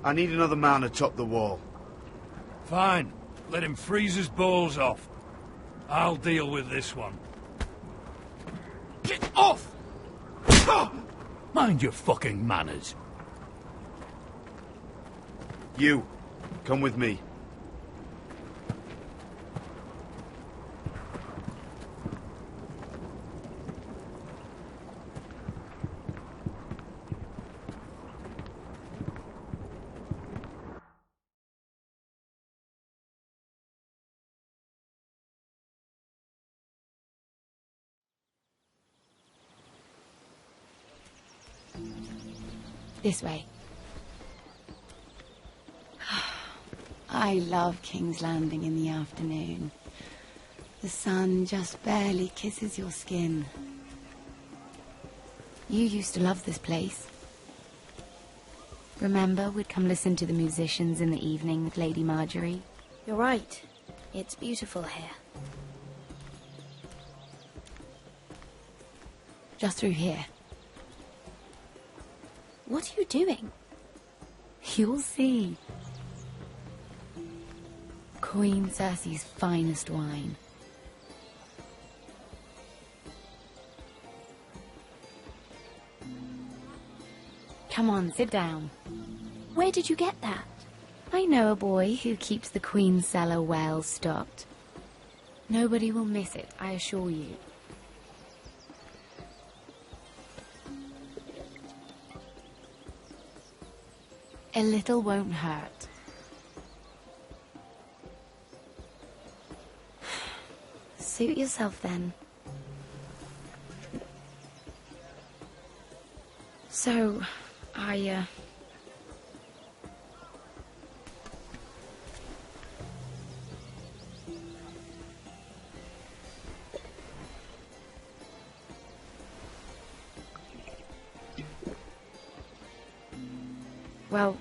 I need another man atop the wall. Fine. Let him freeze his balls off. I'll deal with this one. Get off! Mind your fucking manners. You, come with me. This way. I love King's Landing in the afternoon. The sun just barely kisses your skin. You used to love this place. Remember, we'd come listen to the musicians in the evening with Lady Marjorie? You're right. It's beautiful here. Just through here. What are you doing? You'll see. Queen Cersei's finest wine. Come on, sit down. Where did you get that? I know a boy who keeps the Queen's cellar well stocked. Nobody will miss it, I assure you. A little won't hurt. Suit yourself then. So, well,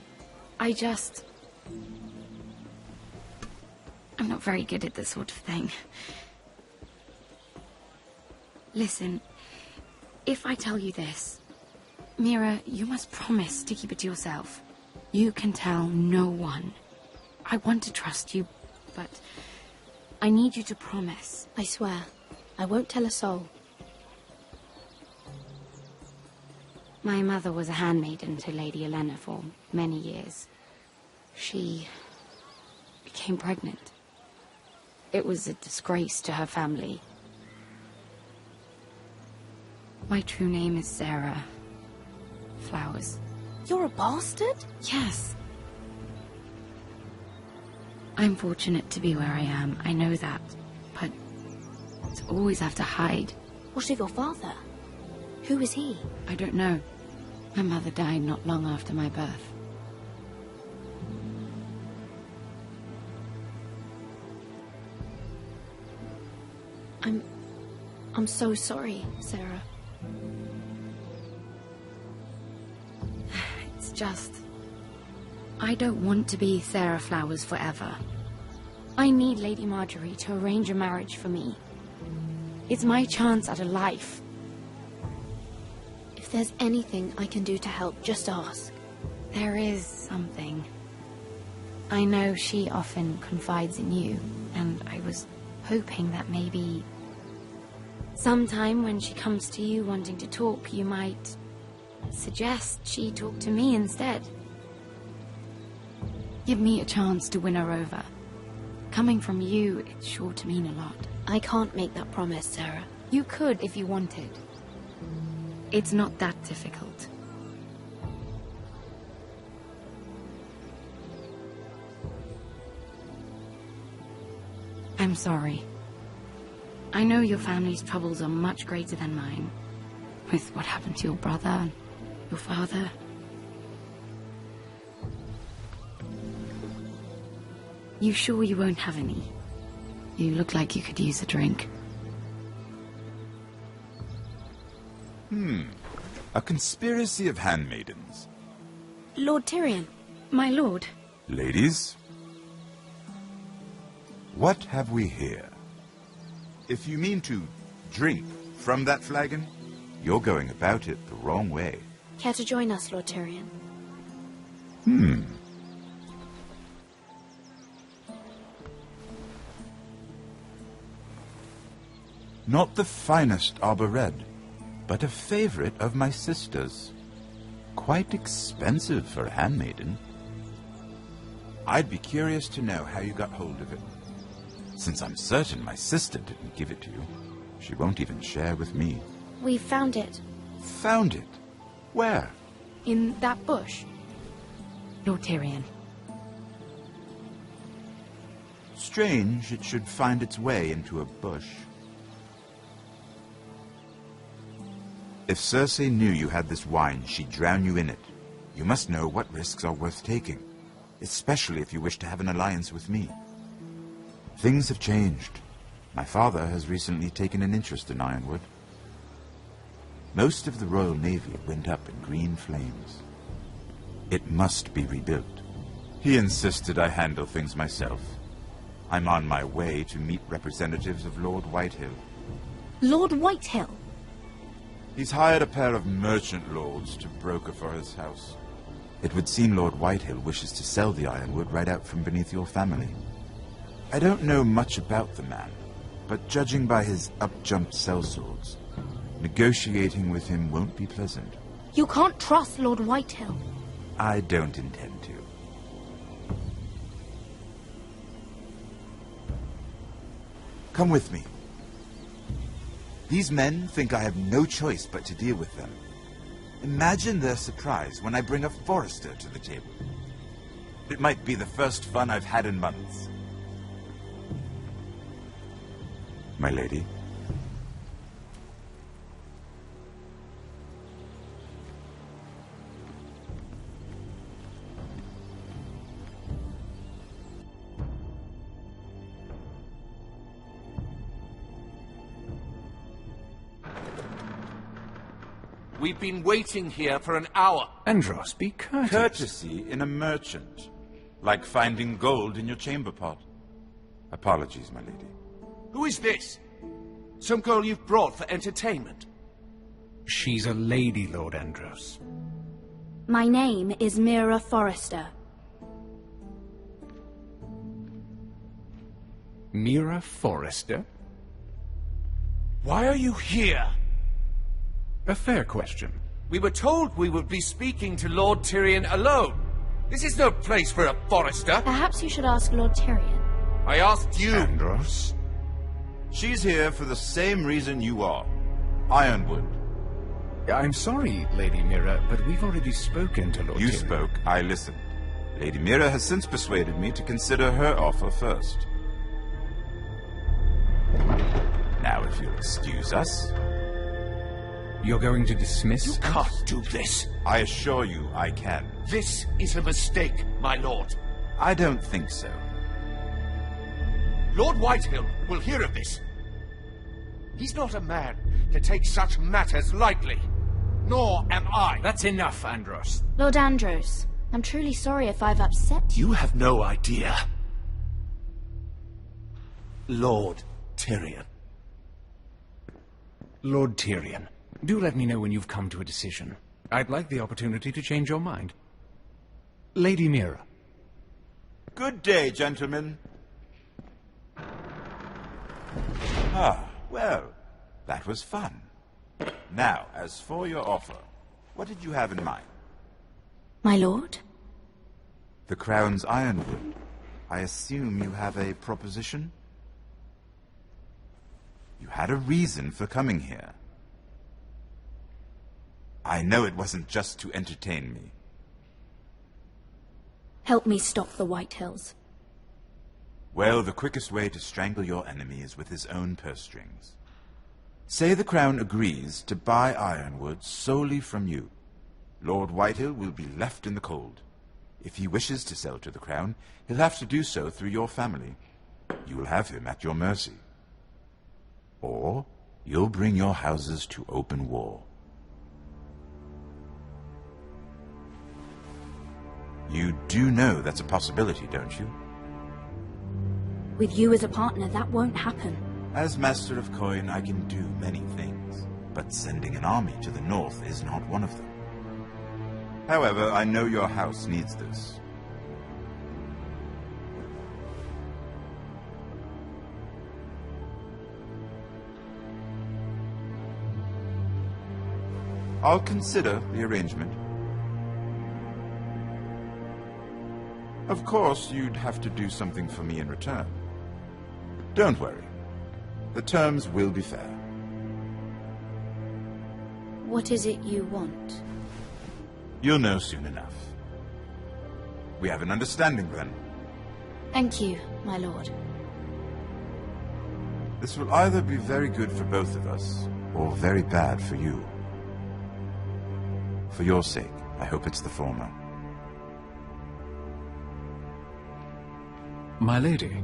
I'm not very good at this sort of thing. Listen, if I tell you this, Mira, you must promise to keep it to yourself. You can tell no one. I want to trust you, but I need you to promise. I swear, I won't tell a soul. My mother was a handmaiden to Lady Olenna for many years. She became pregnant. It was a disgrace to her family. My true name is Sarah Flowers. You're a bastard? Yes. I'm fortunate to be where I am, I know that. But to always have to hide. What of your father? Who is he? I don't know. My mother died not long after my birth. I'm so sorry, Sarah. It's just... I don't want to be Sarah Flowers forever. I need Lady Marjorie to arrange a marriage for me. It's my chance at a life. If there's anything I can do to help, just ask. There is something. I know she often confides in you, and I was hoping that maybe... sometime when she comes to you wanting to talk, you might suggest she talk to me instead. Give me a chance to win her over. Coming from you, it's sure to mean a lot. I can't make that promise, Sarah. You could if you wanted. It's not that difficult. I'm sorry. I know your family's troubles are much greater than mine. With what happened to your brother, Your father. You sure you won't have any? You look like you could use a drink. A conspiracy of handmaidens. Lord Tyrion. My lord. Ladies, what have we here? If you mean to drink from that flagon, you're going about it the wrong way. Care to join us, Lord Tyrion? Not the finest arbor red, but a favorite of my sister's. Quite expensive for a handmaiden. I'd be curious to know how you got hold of it. Since I'm certain my sister didn't give it to you, she won't even share with me. We found it. Found it? Where? In that bush. Lord Tyrion. Strange it should find its way into a bush. If Cersei knew you had this wine, she'd drown you in it. You must know what risks are worth taking, especially if you wish to have an alliance with me. Things have changed. My father has recently taken an interest in Ironwood. Most of the Royal Navy went up in green flames. It must be rebuilt. He insisted I handle things myself. I'm on my way to meet representatives of Lord Whitehill. Lord Whitehill? He's hired a pair of merchant lords to broker for his house. It would seem Lord Whitehill wishes to sell the ironwood right out from beneath your family. I don't know much about the man, but judging by his up-jump sellswords, negotiating with him won't be pleasant. You can't trust Lord Whitehill. I don't intend to. Come with me. These men think I have no choice but to deal with them. Imagine their surprise when I bring a Forester to the table. It might be the first fun I've had in months. My lady. We've been waiting here for an hour. Andros, be courteous. Courtesy in a merchant. Like finding gold in your chamber pot. Apologies, my lady. Who is this? Some girl you've brought for entertainment? She's a lady, Lord Andros. My name is Mira Forrester. Mira Forrester? Why are you here? A fair question. We were told we would be speaking to Lord Tyrion alone. This is no place for a Forrester. Perhaps you should ask Lord Tyrion. I asked you. Andros? She's here for the same reason you are. Ironwood. I'm sorry, Lady Mira, but we've already spoken to Lord Tyrion. You spoke, I listened. Lady Mira has since persuaded me to consider her offer first. Now, if you'll excuse us... You're going to dismiss You can't do this. I assure you I can. This is a mistake, my lord. I don't think so. Lord Whitehill will hear of this. He's not a man to take such matters lightly. Nor am I. That's enough, Andros. Lord Andros, I'm truly sorry if I've upset you. You have no idea. Lord Tyrion. Lord Tyrion, do let me know when you've come to a decision. I'd like the opportunity to change your mind. Lady Mira. Good day, gentlemen. Ah, well, that was fun. Now, as for your offer, what did you have in mind? My lord? The Crown's Ironwood. I assume you have a proposition? You had a reason for coming here. I know it wasn't just to entertain me. Help me stop the Whitehills. Well, the quickest way to strangle your enemy is with his own purse strings. Say the Crown agrees to buy Ironwood solely from you. Lord Whitehill will be left in the cold. If he wishes to sell to the Crown, he'll have to do so through your family. You will have him at your mercy. Or you'll bring your houses to open war. You do know that's a possibility, don't you? With you as a partner, that won't happen. As Master of Coin, I can do many things, but sending an army to the north is not one of them. However, I know your house needs this. I'll consider the arrangement. Of course, you'd have to do something for me in return. Don't worry. The terms will be fair. What is it you want? You'll know soon enough. We have an understanding, then. Thank you, my lord. This will either be very good for both of us, or very bad for you. For your sake, I hope it's the former. My lady.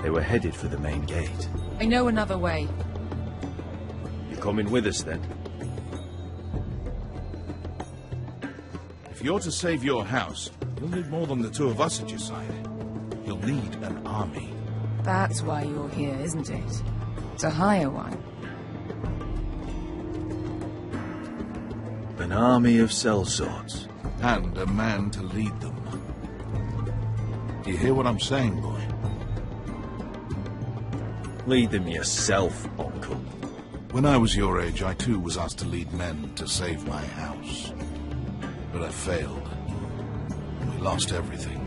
They were headed for the main gate. I know another way. You coming with us, then? If you're to save your house, you'll need more than the two of us at your side. You'll need an army. That's why you're here, isn't it? To hire one. An army of sellswords. And a man to lead them. Do you hear what I'm saying, boy? Lead them yourself, Uncle. When I was your age, I too was asked to lead men to save my house. But I failed. We lost everything.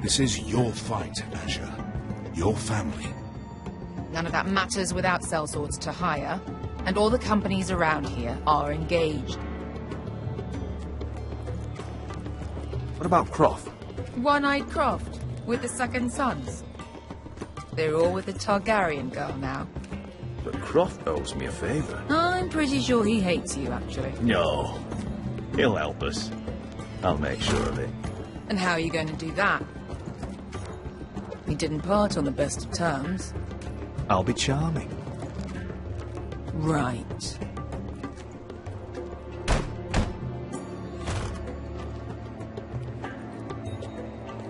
This is your fight, Asher. Your family. None of that matters without sellswords to hire, and all the companies around here are engaged. What about Croft? One-eyed Croft, with the second sons. They're all with the Targaryen girl now. But Croft owes me a favor. I'm pretty sure he hates you, actually. No. He'll help us. I'll make sure of it. And how are you going to do that? We didn't part on the best of terms. I'll be charming. Right.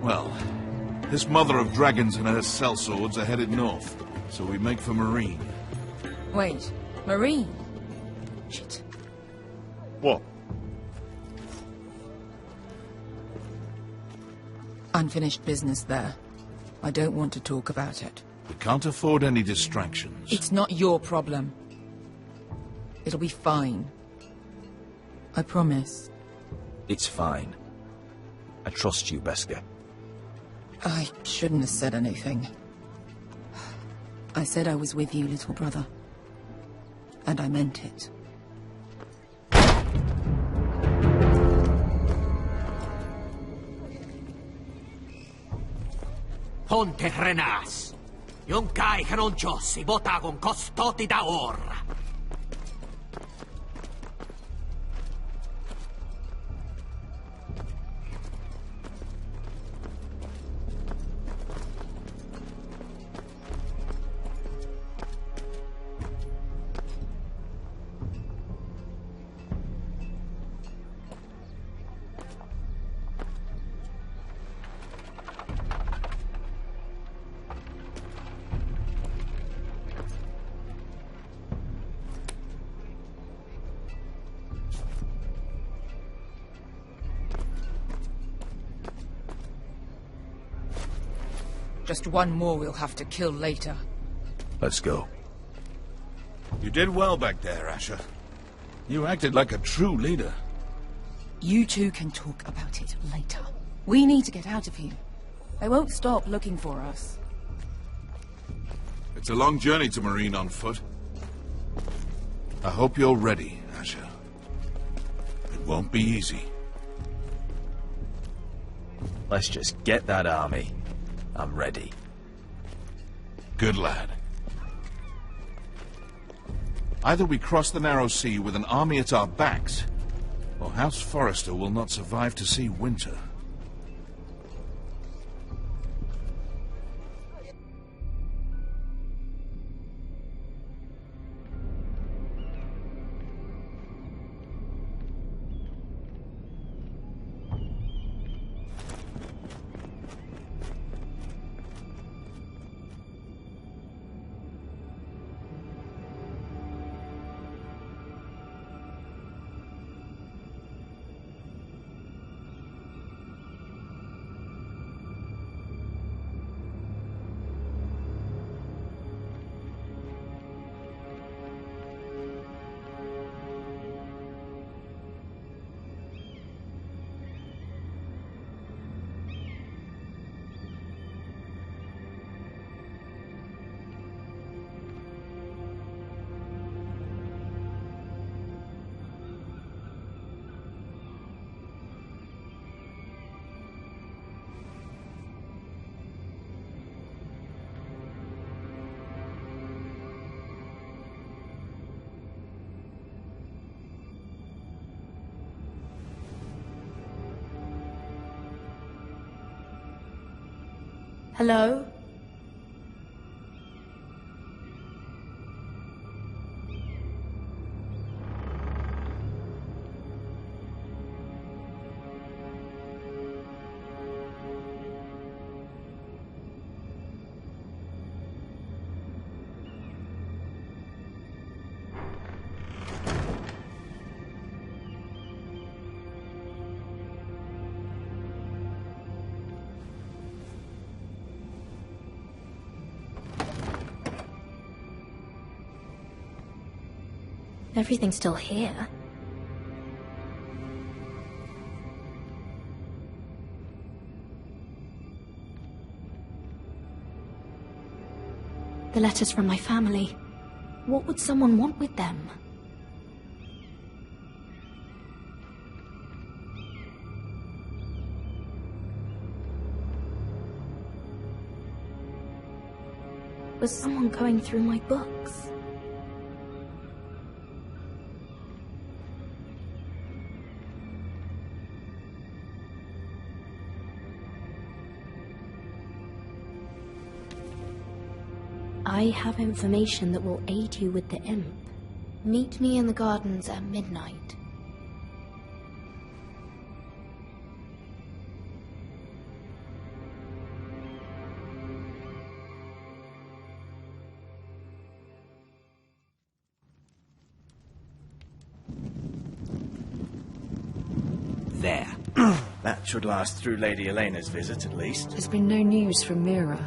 Well, this mother of dragons and her sellswords are headed north, so we make for Marine. Wait, Marine? Shit. What? Unfinished business there. I don't want to talk about it. We can't afford any distractions. It's not your problem. It'll be fine. I promise. It's fine. I trust you, Beskar. I shouldn't have said anything. I said I was with you, little brother. And I meant it. Ponte Renas. Yung kai kanonchos ibotagong kostoti daor. Just one more we'll have to kill later. Let's go. You did well back there, Asher. You acted like a true leader. You two can talk about it later. We need to get out of here. They won't stop looking for us. It's a long journey to Marine on foot. I hope you're ready, Asher. It won't be easy. Let's just get that army. I'm ready. Good lad. Either we cross the narrow sea with an army at our backs, or House Forrester will not survive to see winter. Hello? Everything's still here. The letters from my family. What would someone want with them? Was someone going through my books? I have information that will aid you with the imp. Meet me in the gardens at midnight. There. That should last through Lady Elena's visit, at least. There's been no news from Mira.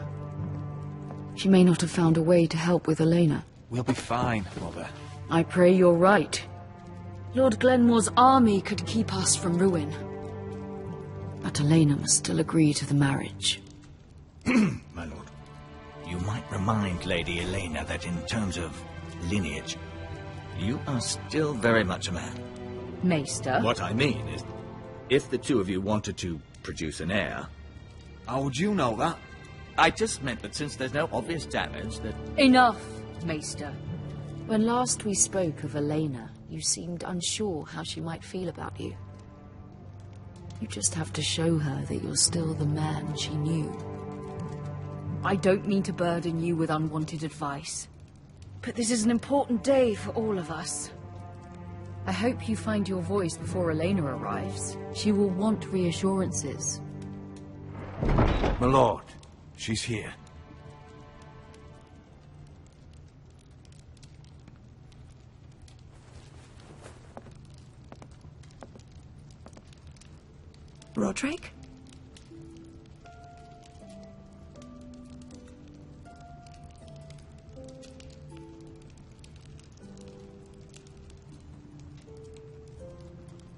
She may not have found a way to help with Elena. We'll be fine, Mother. I pray you're right. Lord Glenmore's army could keep us from ruin. But Elena must still agree to the marriage. My lord, you might remind Lady Elena that in terms of lineage, you are still very much a man. Maester? What I mean is, if the two of you wanted to produce an heir... How would you know that? I just meant that since there's no obvious damage, that... Enough, Maester. When last we spoke of Elena, you seemed unsure how she might feel about you. You just have to show her that you're still the man she knew. I don't mean to burden you with unwanted advice, but this is an important day for all of us. I hope you find your voice before Elena arrives. She will want reassurances. My lord, she's here. Roderick?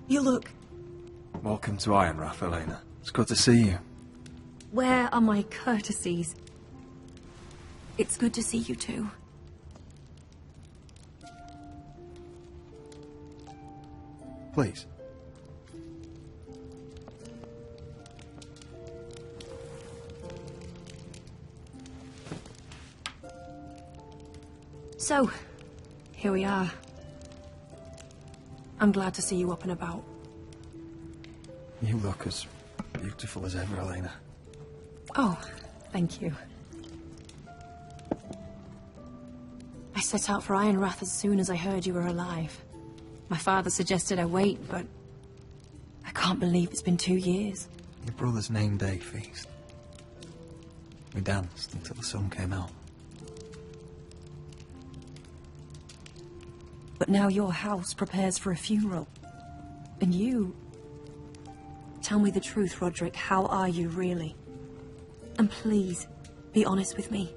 You look... Welcome to Ironrath, Elena. It's good to see you. Where are my courtesies? It's good to see you too. Please. So, here we are. I'm glad to see you up and about. You look as beautiful as ever, Elena. Oh, thank you. I set out for Ironrath as soon as I heard you were alive. My father suggested I wait, but I can't believe it's been 2 years. Your brother's name day feast. We danced until the sun came out. But now your house prepares for a funeral. And you... Tell me the truth, Roderick. How are you, really? And please, be honest with me.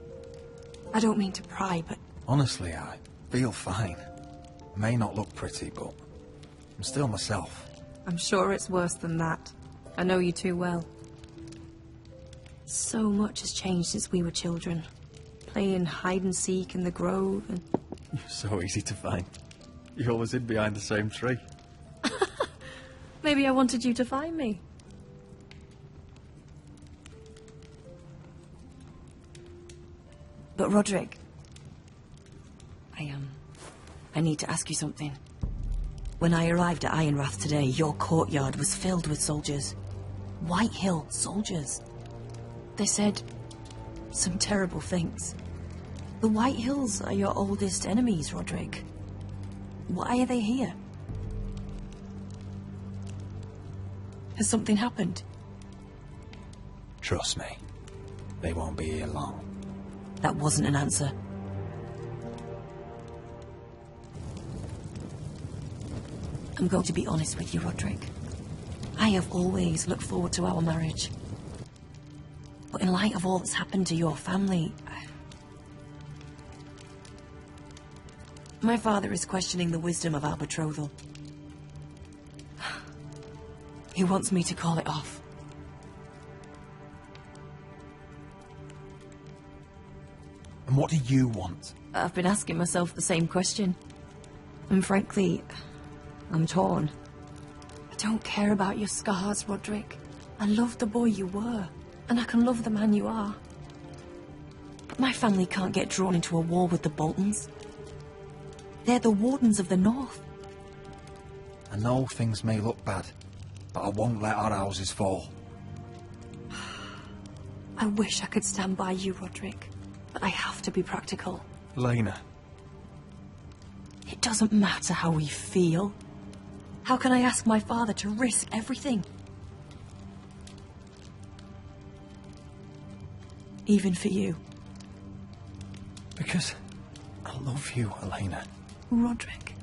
I don't mean to pry, but... Honestly, I feel fine. May not look pretty, but I'm still myself. I'm sure it's worse than that. I know you too well. So much has changed since we were children. Playing hide-and-seek in the grove and... You're so easy to find. You always hid behind the same tree. Maybe I wanted you to find me. But Roderick... I need to ask you something. When I arrived at Ironrath today, your courtyard was filled with soldiers. White Hill soldiers. They said some terrible things. The White Hills are your oldest enemies, Roderick. Why are they here? Has something happened? Trust me, they won't be here long. That wasn't an answer. I'm going to be honest with you, Roderick. I have always looked forward to our marriage. But in light of all that's happened to your family... My father is questioning the wisdom of our betrothal. He wants me to call it off. And what do you want? I've been asking myself the same question. And frankly, I'm torn. I don't care about your scars, Roderick. I love the boy you were, and I can love the man you are. But my family can't get drawn into a war with the Boltons. They're the Wardens of the North. I know things may look bad, but I won't let our houses fall. I wish I could stand by you, Roderick, but I have to be practical. Lena. It doesn't matter how we feel. How can I ask my father to risk everything? Even for you. Because I love you, Elena. Roderick.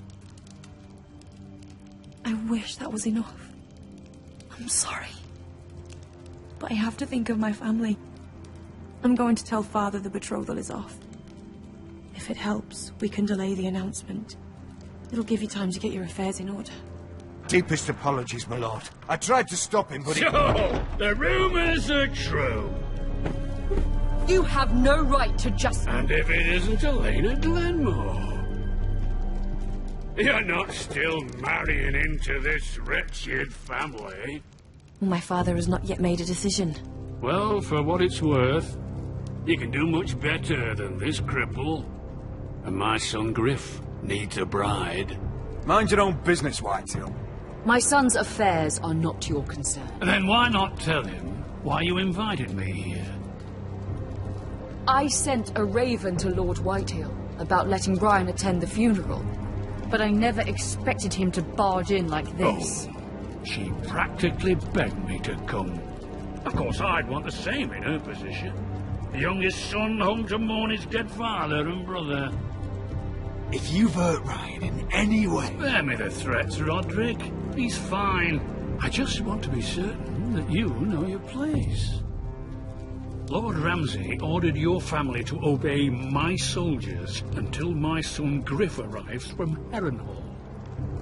I wish that was enough. I'm sorry. But I have to think of my family. I'm going to tell Father the betrothal is off. If it helps, we can delay the announcement. It'll give you time to get your affairs in order. Deepest apologies, my lord. I tried to stop him, but he... So, the rumors are true. You have no right to just... And if it isn't Elena Glenmore? You're not still marrying into this wretched family? My father has not yet made a decision. Well, for what it's worth, you can do much better than this cripple. And my son Griff needs a bride. Mind your own business, Whitehill. My son's affairs are not your concern. Then why not tell him why you invited me here? I sent a raven to Lord Whitehill about letting Brian attend the funeral, but I never expected him to barge in like this. Oh, she practically begged me to come. Of course, I'd want the same in her position. The youngest son home to mourn his dead father and brother. If you've hurt Ryan in any way... Spare me the threats, Roderick. He's fine. I just want to be certain that you know your place. Lord Ramsay ordered your family to obey my soldiers until my son Griff arrives from Harrenhal.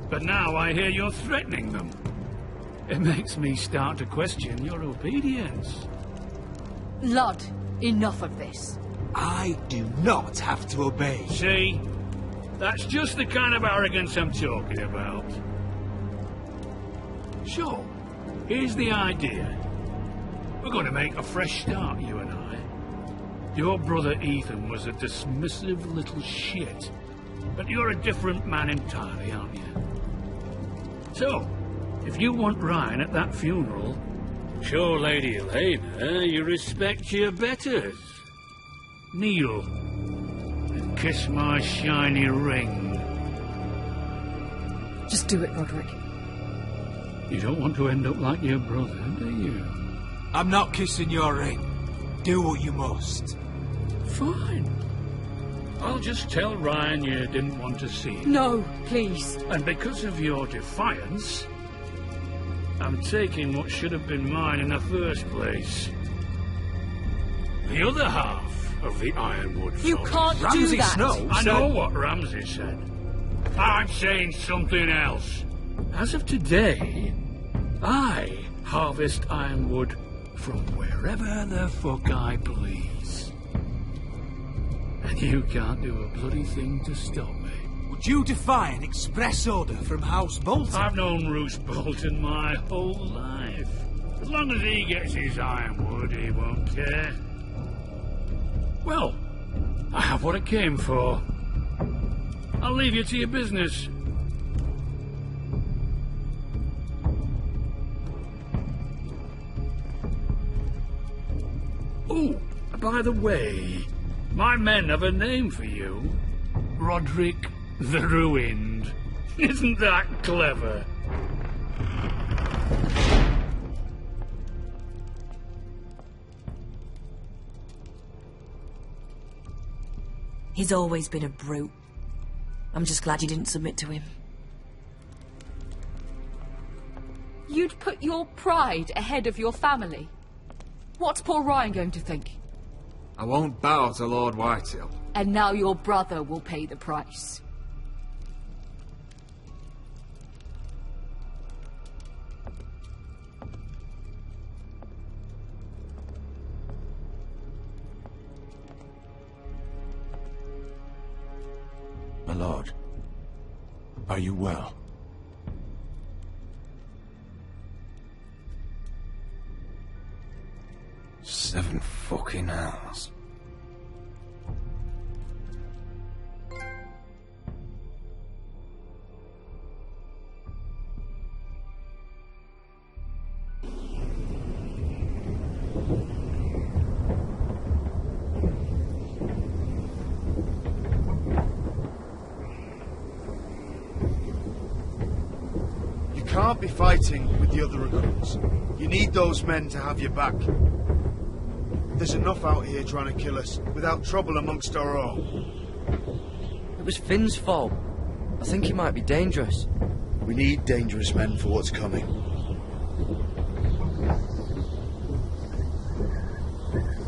But now I hear you're threatening them. It makes me start to question your obedience. Lud, enough of this. I do not have to obey. See? That's just the kind of arrogance I'm talking about. Sure, here's the idea. We're going to make a fresh start, you and I. Your brother Ethan was a dismissive little shit. But you're a different man entirely, aren't you? So, if you want Ryan at that funeral, show Lady Elena you respect your betters. Kneel and kiss my shiny ring. Just do it, Roderick. You don't want to end up like your brother, do you? I'm not kissing your ring. Do what you must. Fine. I'll just tell Ryan you didn't want to see him. No, please. And because of your defiance, I'm taking what should have been mine in the first place. The other half of the Ironwood You forest. can't do Ramsay that. Snow I said... know what Ramsay said. I'm saying something else. As of today, I harvest Ironwood from wherever the fuck I please. And you can't do a bloody thing to stop me. Would you defy an express order from House Bolton? I've known Roose Bolton my whole life. As long as he gets his Ironwood, he won't care. Well, I have what I came for. I'll leave you to your business. Oh, by the way, my men have a name for you. Roderick the Ruined. Isn't that clever? He's always been a brute. I'm just glad you didn't submit to him. You'd put your pride ahead of your family. What's poor Ryan going to think? I won't bow to Lord Whitehill. And now your brother will pay the price. My lord, are you well? 7 fucking hours. You can't be fighting with the other recruits. You need those men to have your back. There's enough out here trying to kill us, without trouble amongst our own. It was Finn's fault. I think he might be dangerous. We need dangerous men for what's coming.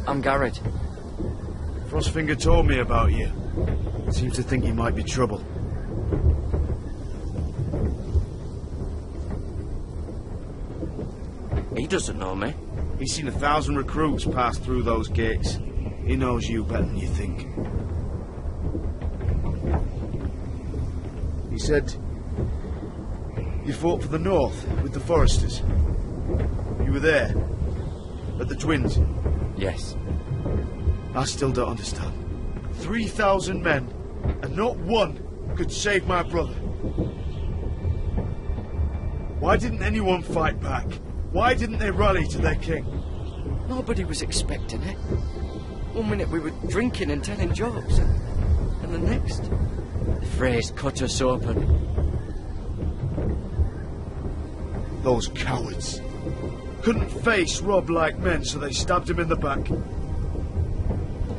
I'm Garrett. Frostfinger told me about you. Seems to think you might be trouble. He doesn't know me. He's seen 1,000 recruits pass through those gates. He knows you better than you think. He said you fought for the North with the Foresters. You were there, at the Twins. Yes. I still don't understand. 3,000 men, and not one could save my brother. Why didn't anyone fight back? Why didn't they rally to their king? Nobody was expecting it. 1 minute we were drinking and telling jokes, and the next, the Freys cut us open. Those cowards. Couldn't face Rob like men, so they stabbed him in the back.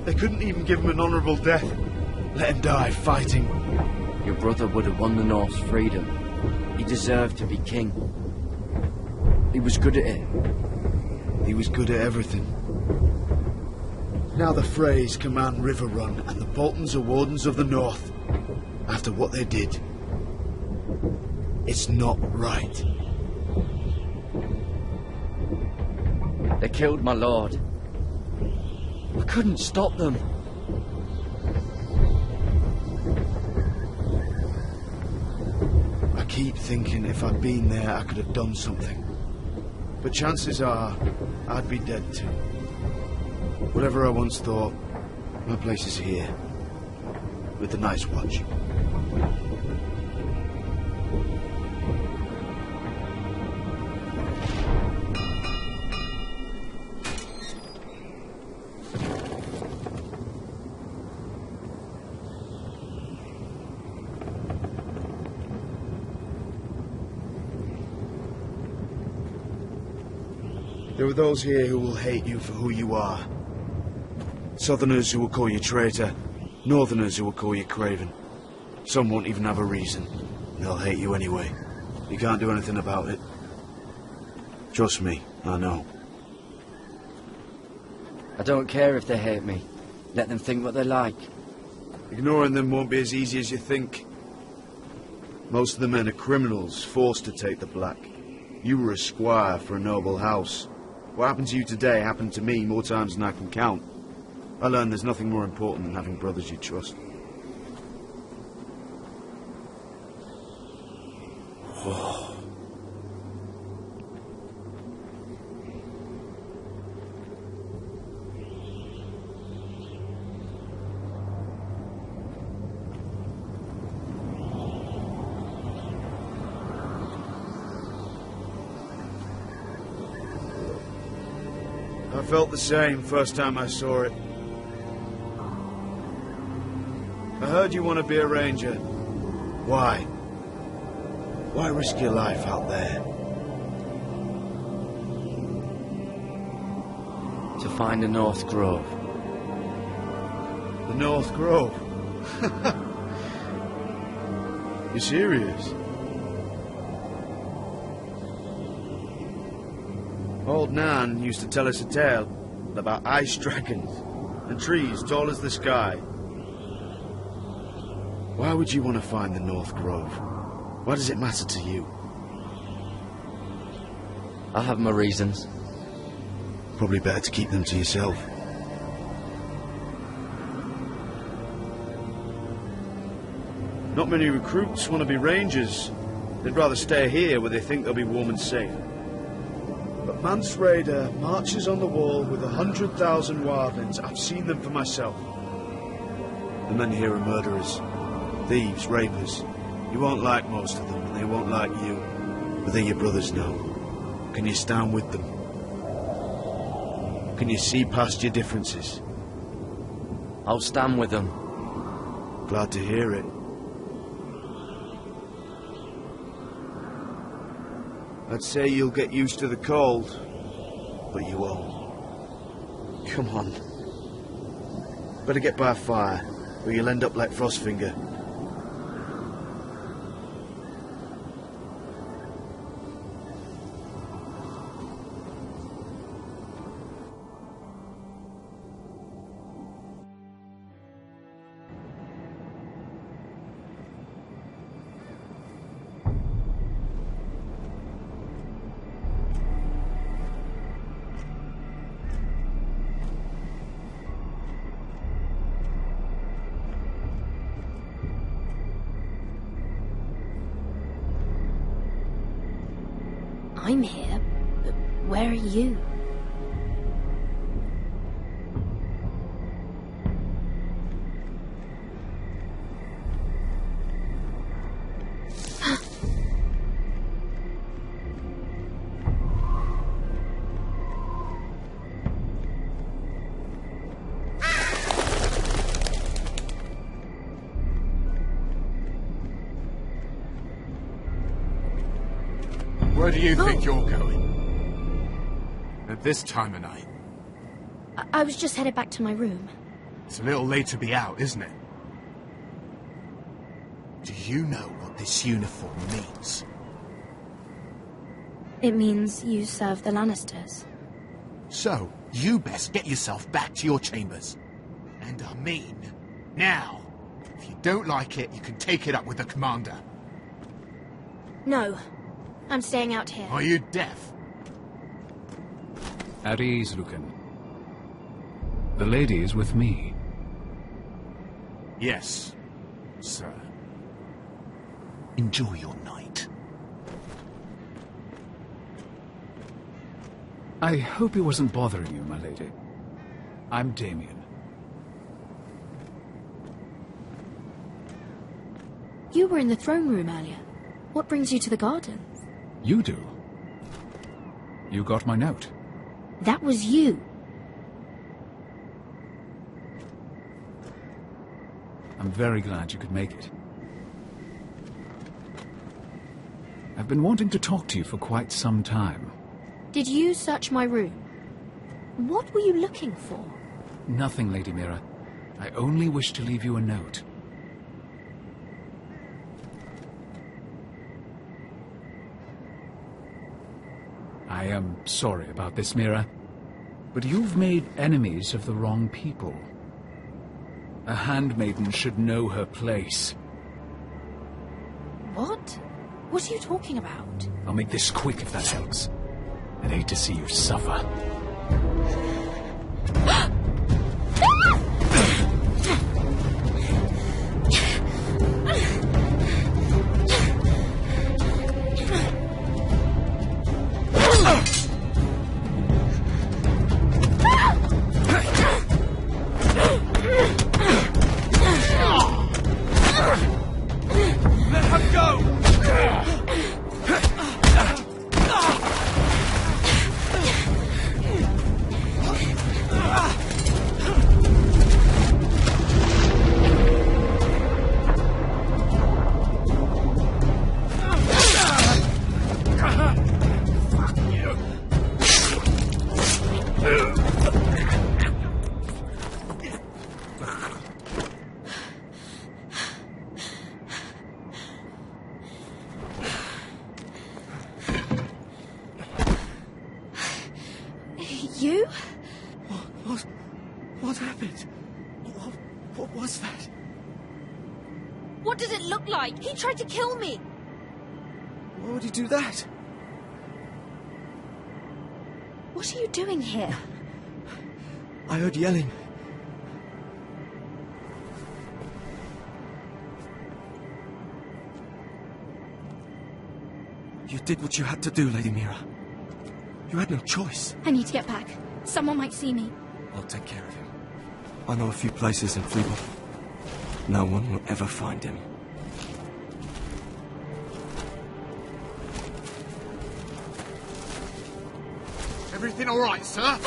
They couldn't even give him an honourable death. Let him die fighting. Your brother would have won the North's freedom. He deserved to be king. He was good at it. He was good at everything. Now the Freys command River Run, and the Boltons are wardens of the North, after what they did. It's not right. They killed my lord. I couldn't stop them. I keep thinking if I'd been there, I could have done something. But chances are, I'd be dead too. Whatever I once thought, my place is here. With the Night's Watch. There are those here who will hate you for who you are. Southerners who will call you traitor. Northerners who will call you craven. Some won't even have a reason. They'll hate you anyway. You can't do anything about it. Trust me, I know. I don't care if they hate me. Let them think what they like. Ignoring them won't be as easy as you think. Most of the men are criminals, forced to take the black. You were a squire for a noble house. What happened to you today happened to me more times than I can count. I learned there's nothing more important than having brothers you trust. Oh. I felt the same first time I saw it. I heard you want to be a ranger. Why? Why risk your life out there? To find the North Grove. The North Grove? You serious? Old Nan used to tell us a tale about ice dragons and trees tall as the sky. Why would you want to find the North Grove? Why does it matter to you? I have my reasons. Probably better to keep them to yourself. Not many recruits want to be rangers. They'd rather stay here where they think they'll be warm and safe. But Mance Raider marches on the wall with 100,000 wildlings. I've seen them for myself. The men here are murderers. Thieves, rapers. You won't like most of them, and they won't like you. But they're your brothers now. Can you stand with them? Can you see past your differences? I'll stand with them. Glad to hear it. I'd say you'll get used to the cold, but you won't. Come on. Better get by a fire, or you'll end up like Frostfinger. I'm here, but where are you? Where do you think you're going? At this time of night? I was just headed back to my room. It's a little late to be out, isn't it? Do you know what this uniform means? It means you serve the Lannisters. So, you best get yourself back to your chambers. And I mean, now. If you don't like it, you can take it up with the commander. No. I'm staying out here. Are you deaf? At ease, Lucan. The lady is with me. Yes, sir. Enjoy your night. I hope he wasn't bothering you, my lady. I'm Damien. You were in the throne room earlier. What brings you to the gardens? You do. You got my note. That was you. I'm very glad you could make it. I've been wanting to talk to you for quite some time. Did you search my room? What were you looking for? Nothing, Lady Mira. I only wish to leave you a note. I am sorry about this, Mira, but you've made enemies of the wrong people. A handmaiden should know her place. What? What are you talking about? I'll make this quick if that helps. I'd hate to see you suffer. You? What happened? What was that? What does it look like? He tried to kill me! Why would he do that? What are you doing here? I heard yelling. You did what you had to do, Lady Mira. You had no choice. I need to get back. Someone might see me. I'll take care of him. I know a few places in Fleetwood. No one will ever find him. Everything all right, sir?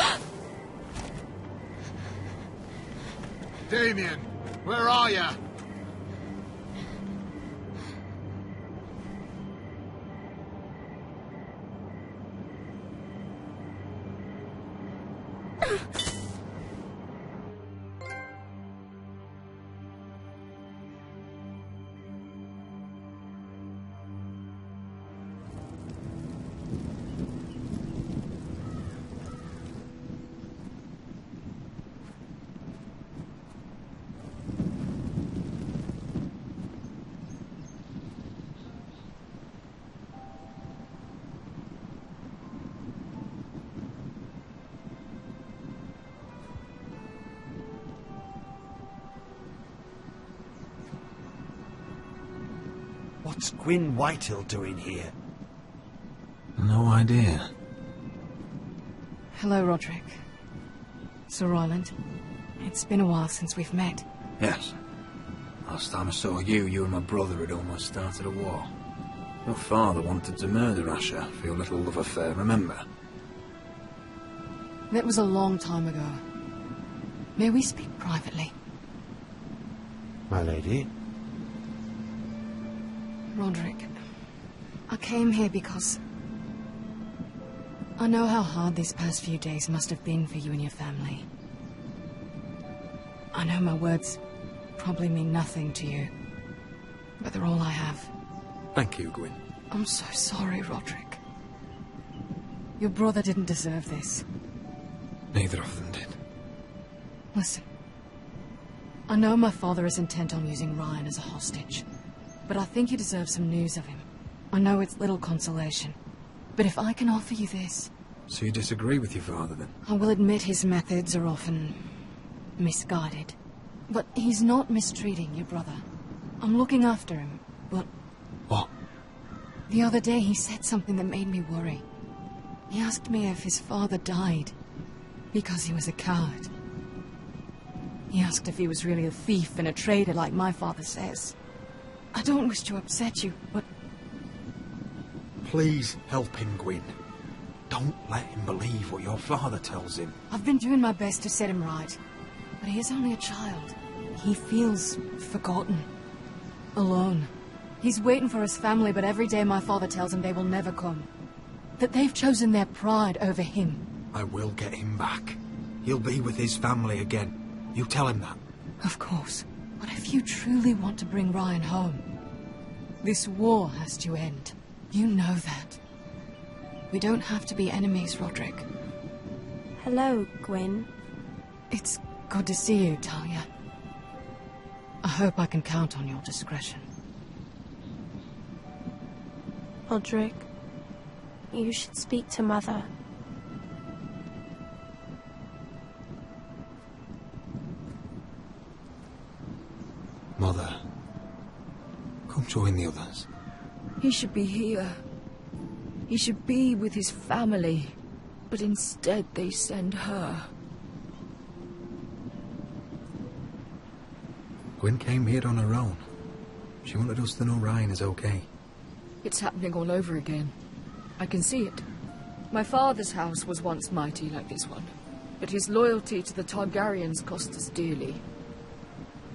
Damien, where are you? What's Gwyn Whitehill doing here? No idea. Hello, Roderick. Sir Roland. It's been a while since we've met. Yes. Last time I saw you, you and my brother had almost started a war. Your father wanted to murder Asher for your little love affair, remember? That was a long time ago. May we speak privately? My lady? Roderick, I came here because I know how hard these past few days must have been for you and your family. I know my words probably mean nothing to you, but they're all I have. Thank you, Gwyn. I'm so sorry, Roderick. Your brother didn't deserve this. Neither of them did. Listen, I know my father is intent on using Ryan as a hostage, but I think you deserve some news of him. I know it's little consolation, but if I can offer you this... So you disagree with your father, then? I will admit his methods are often... misguided. But he's not mistreating your brother. I'm looking after him, but... What? The other day he said something that made me worry. He asked me if his father died because he was a coward. He asked if he was really a thief and a traitor like my father says. I don't wish to upset you, but... Please help him, Gwyn. Don't let him believe what your father tells him. I've been doing my best to set him right, but he is only a child. He feels forgotten, alone. He's waiting for his family, but every day my father tells him they will never come. That they've chosen their pride over him. I will get him back. He'll be with his family again. You tell him that. Of course. But if you truly want to bring Ryan home, this war has to end. You know that. We don't have to be enemies, Roderick. Hello, Gwyn. It's good to see you, Talia. I hope I can count on your discretion. Roderick, you should speak to Mother. Mother, come join the others. He should be here. He should be with his family. But instead they send her. Gwyn came here on her own. She wanted us to know Ryan is okay. It's happening all over again. I can see it. My father's house was once mighty like this one, but his loyalty to the Targaryens cost us dearly.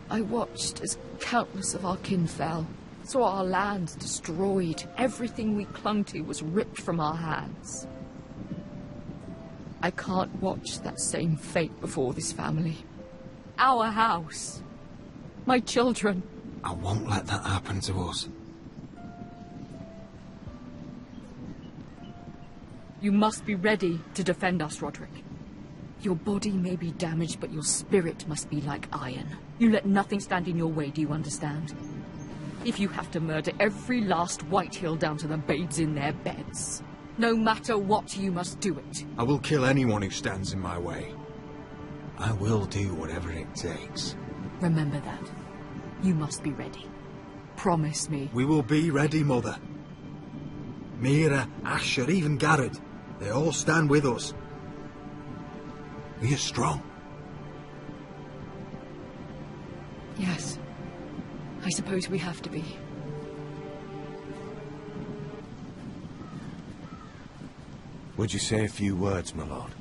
I watched as countless of our kin fell, saw our lands destroyed, everything we clung to was ripped from our hands. I can't watch that same fate before this family. Our house. My children. I won't let that happen to us. You must be ready to defend us, Roderick. Your body may be damaged, but your spirit must be like iron. You let nothing stand in your way, do you understand? If you have to murder every last Whitehill down to the babes in their beds, no matter what, you must do it. I will kill anyone who stands in my way. I will do whatever it takes. Remember that. You must be ready. Promise me. We will be ready, Mother. Mira, Asher, even Garrett. They all stand with us. We are strong. Yes. I suppose we have to be. Would you say a few words, my lord?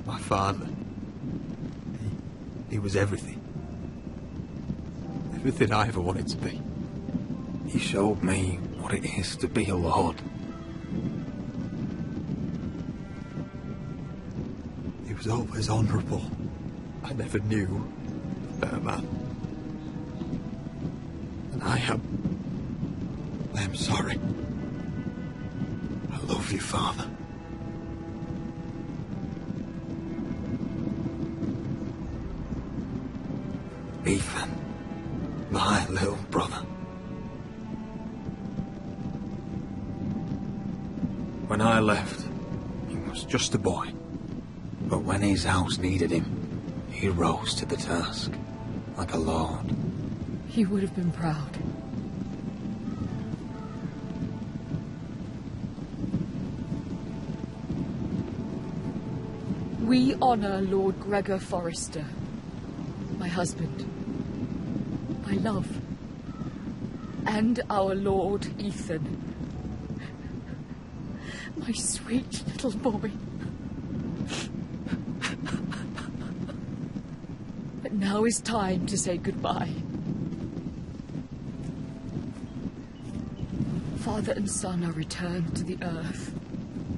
My father. He was everything. Everything I ever wanted to be. He showed me what it is to be a lord. He was always honourable. I never knew a better man. And I am sorry. I love you, Father. Ethan, my little brother. When I left, he was just a boy. But when his house needed him, he rose to the task, like a lord. He would have been proud. We honor Lord Gregor Forrester, my husband, my love, and our Lord Ethan, my sweet little boy. But now is time to say goodbye. Father and son are returned to the earth,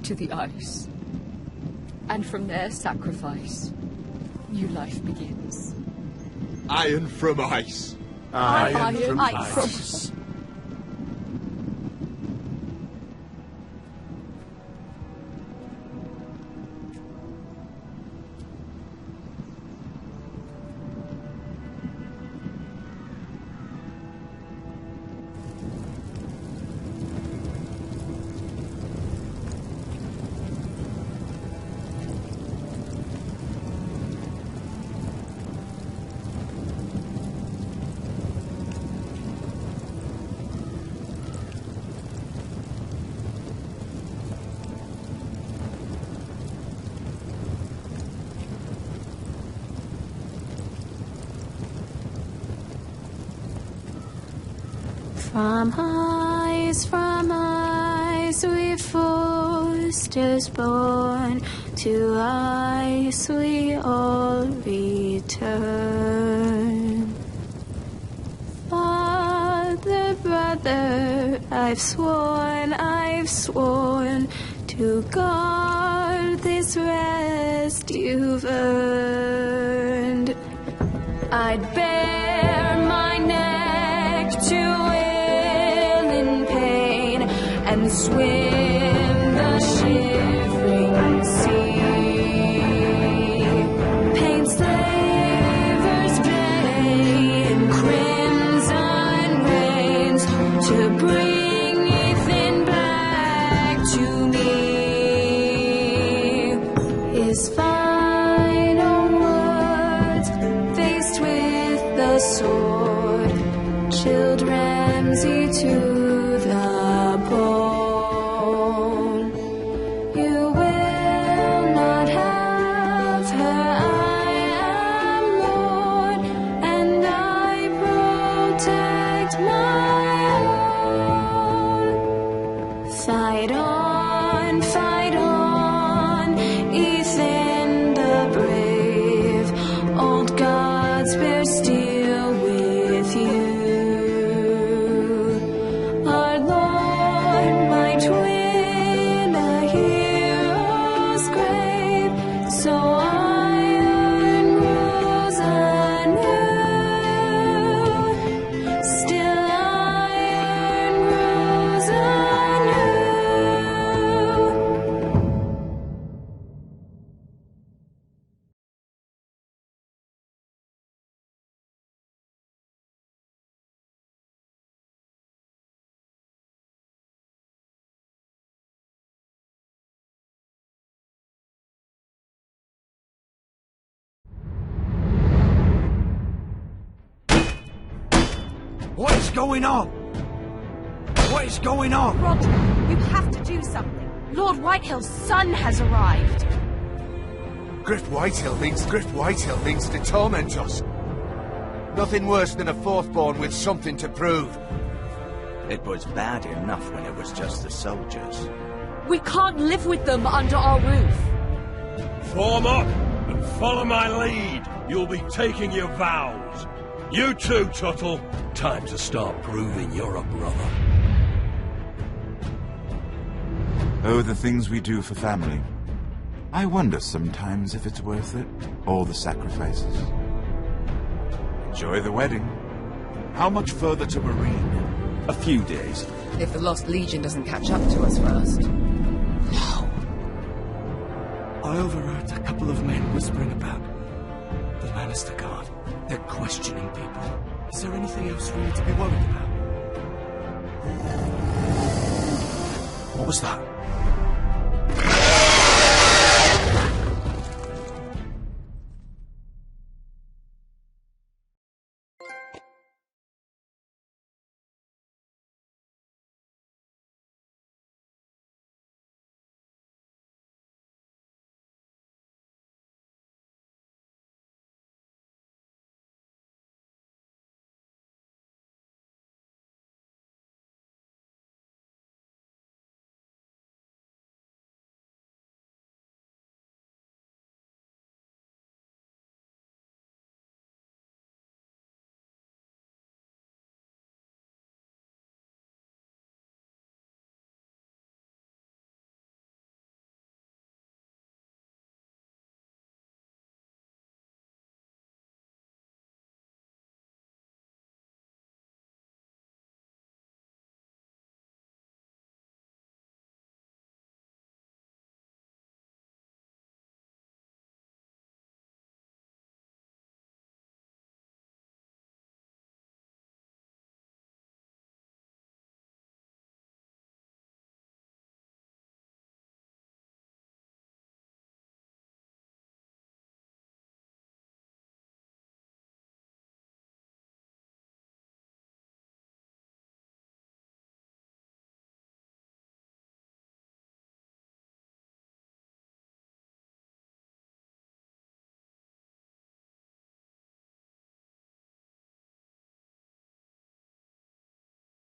to the ice. And from their sacrifice, new life begins. Iron from ice. Iron from ice. From ice we foresters born, to ice we all return. Father, brother, I've sworn to guard this rest you've earned. I'd bare my neck to and swim the shivering sea. Paint slavers gray in crimson rains to bring Ethan back to me. His final words, faced with the sword, chilled Ramsay to the bone. You will not have her, I am Lord, and I protect my own. Fight on, Ethan the brave, old gods bear steel with you. Twin, a hero's grave, so iron grows anew. Still iron grows anew. What is going on? What is going on? Roger, you have to do something. Lord Whitehill's son has arrived. Griff Whitehill means to torment us. Nothing worse than a fourth-born with something to prove. It was bad enough when it was just the soldiers. We can't live with them under our roof. Form up and follow my lead. You'll be taking your vows. You too, Tuttle. Time to start proving you're a brother. Oh, the things we do for family. I wonder sometimes if it's worth it, all the sacrifices. Enjoy the wedding. How much further to Marine? A few days. If the Lost Legion doesn't catch up to us first. No. I overheard a couple of men whispering about the Lannister Guard. They're questioning people. Is there anything else really to be worried about? What was that?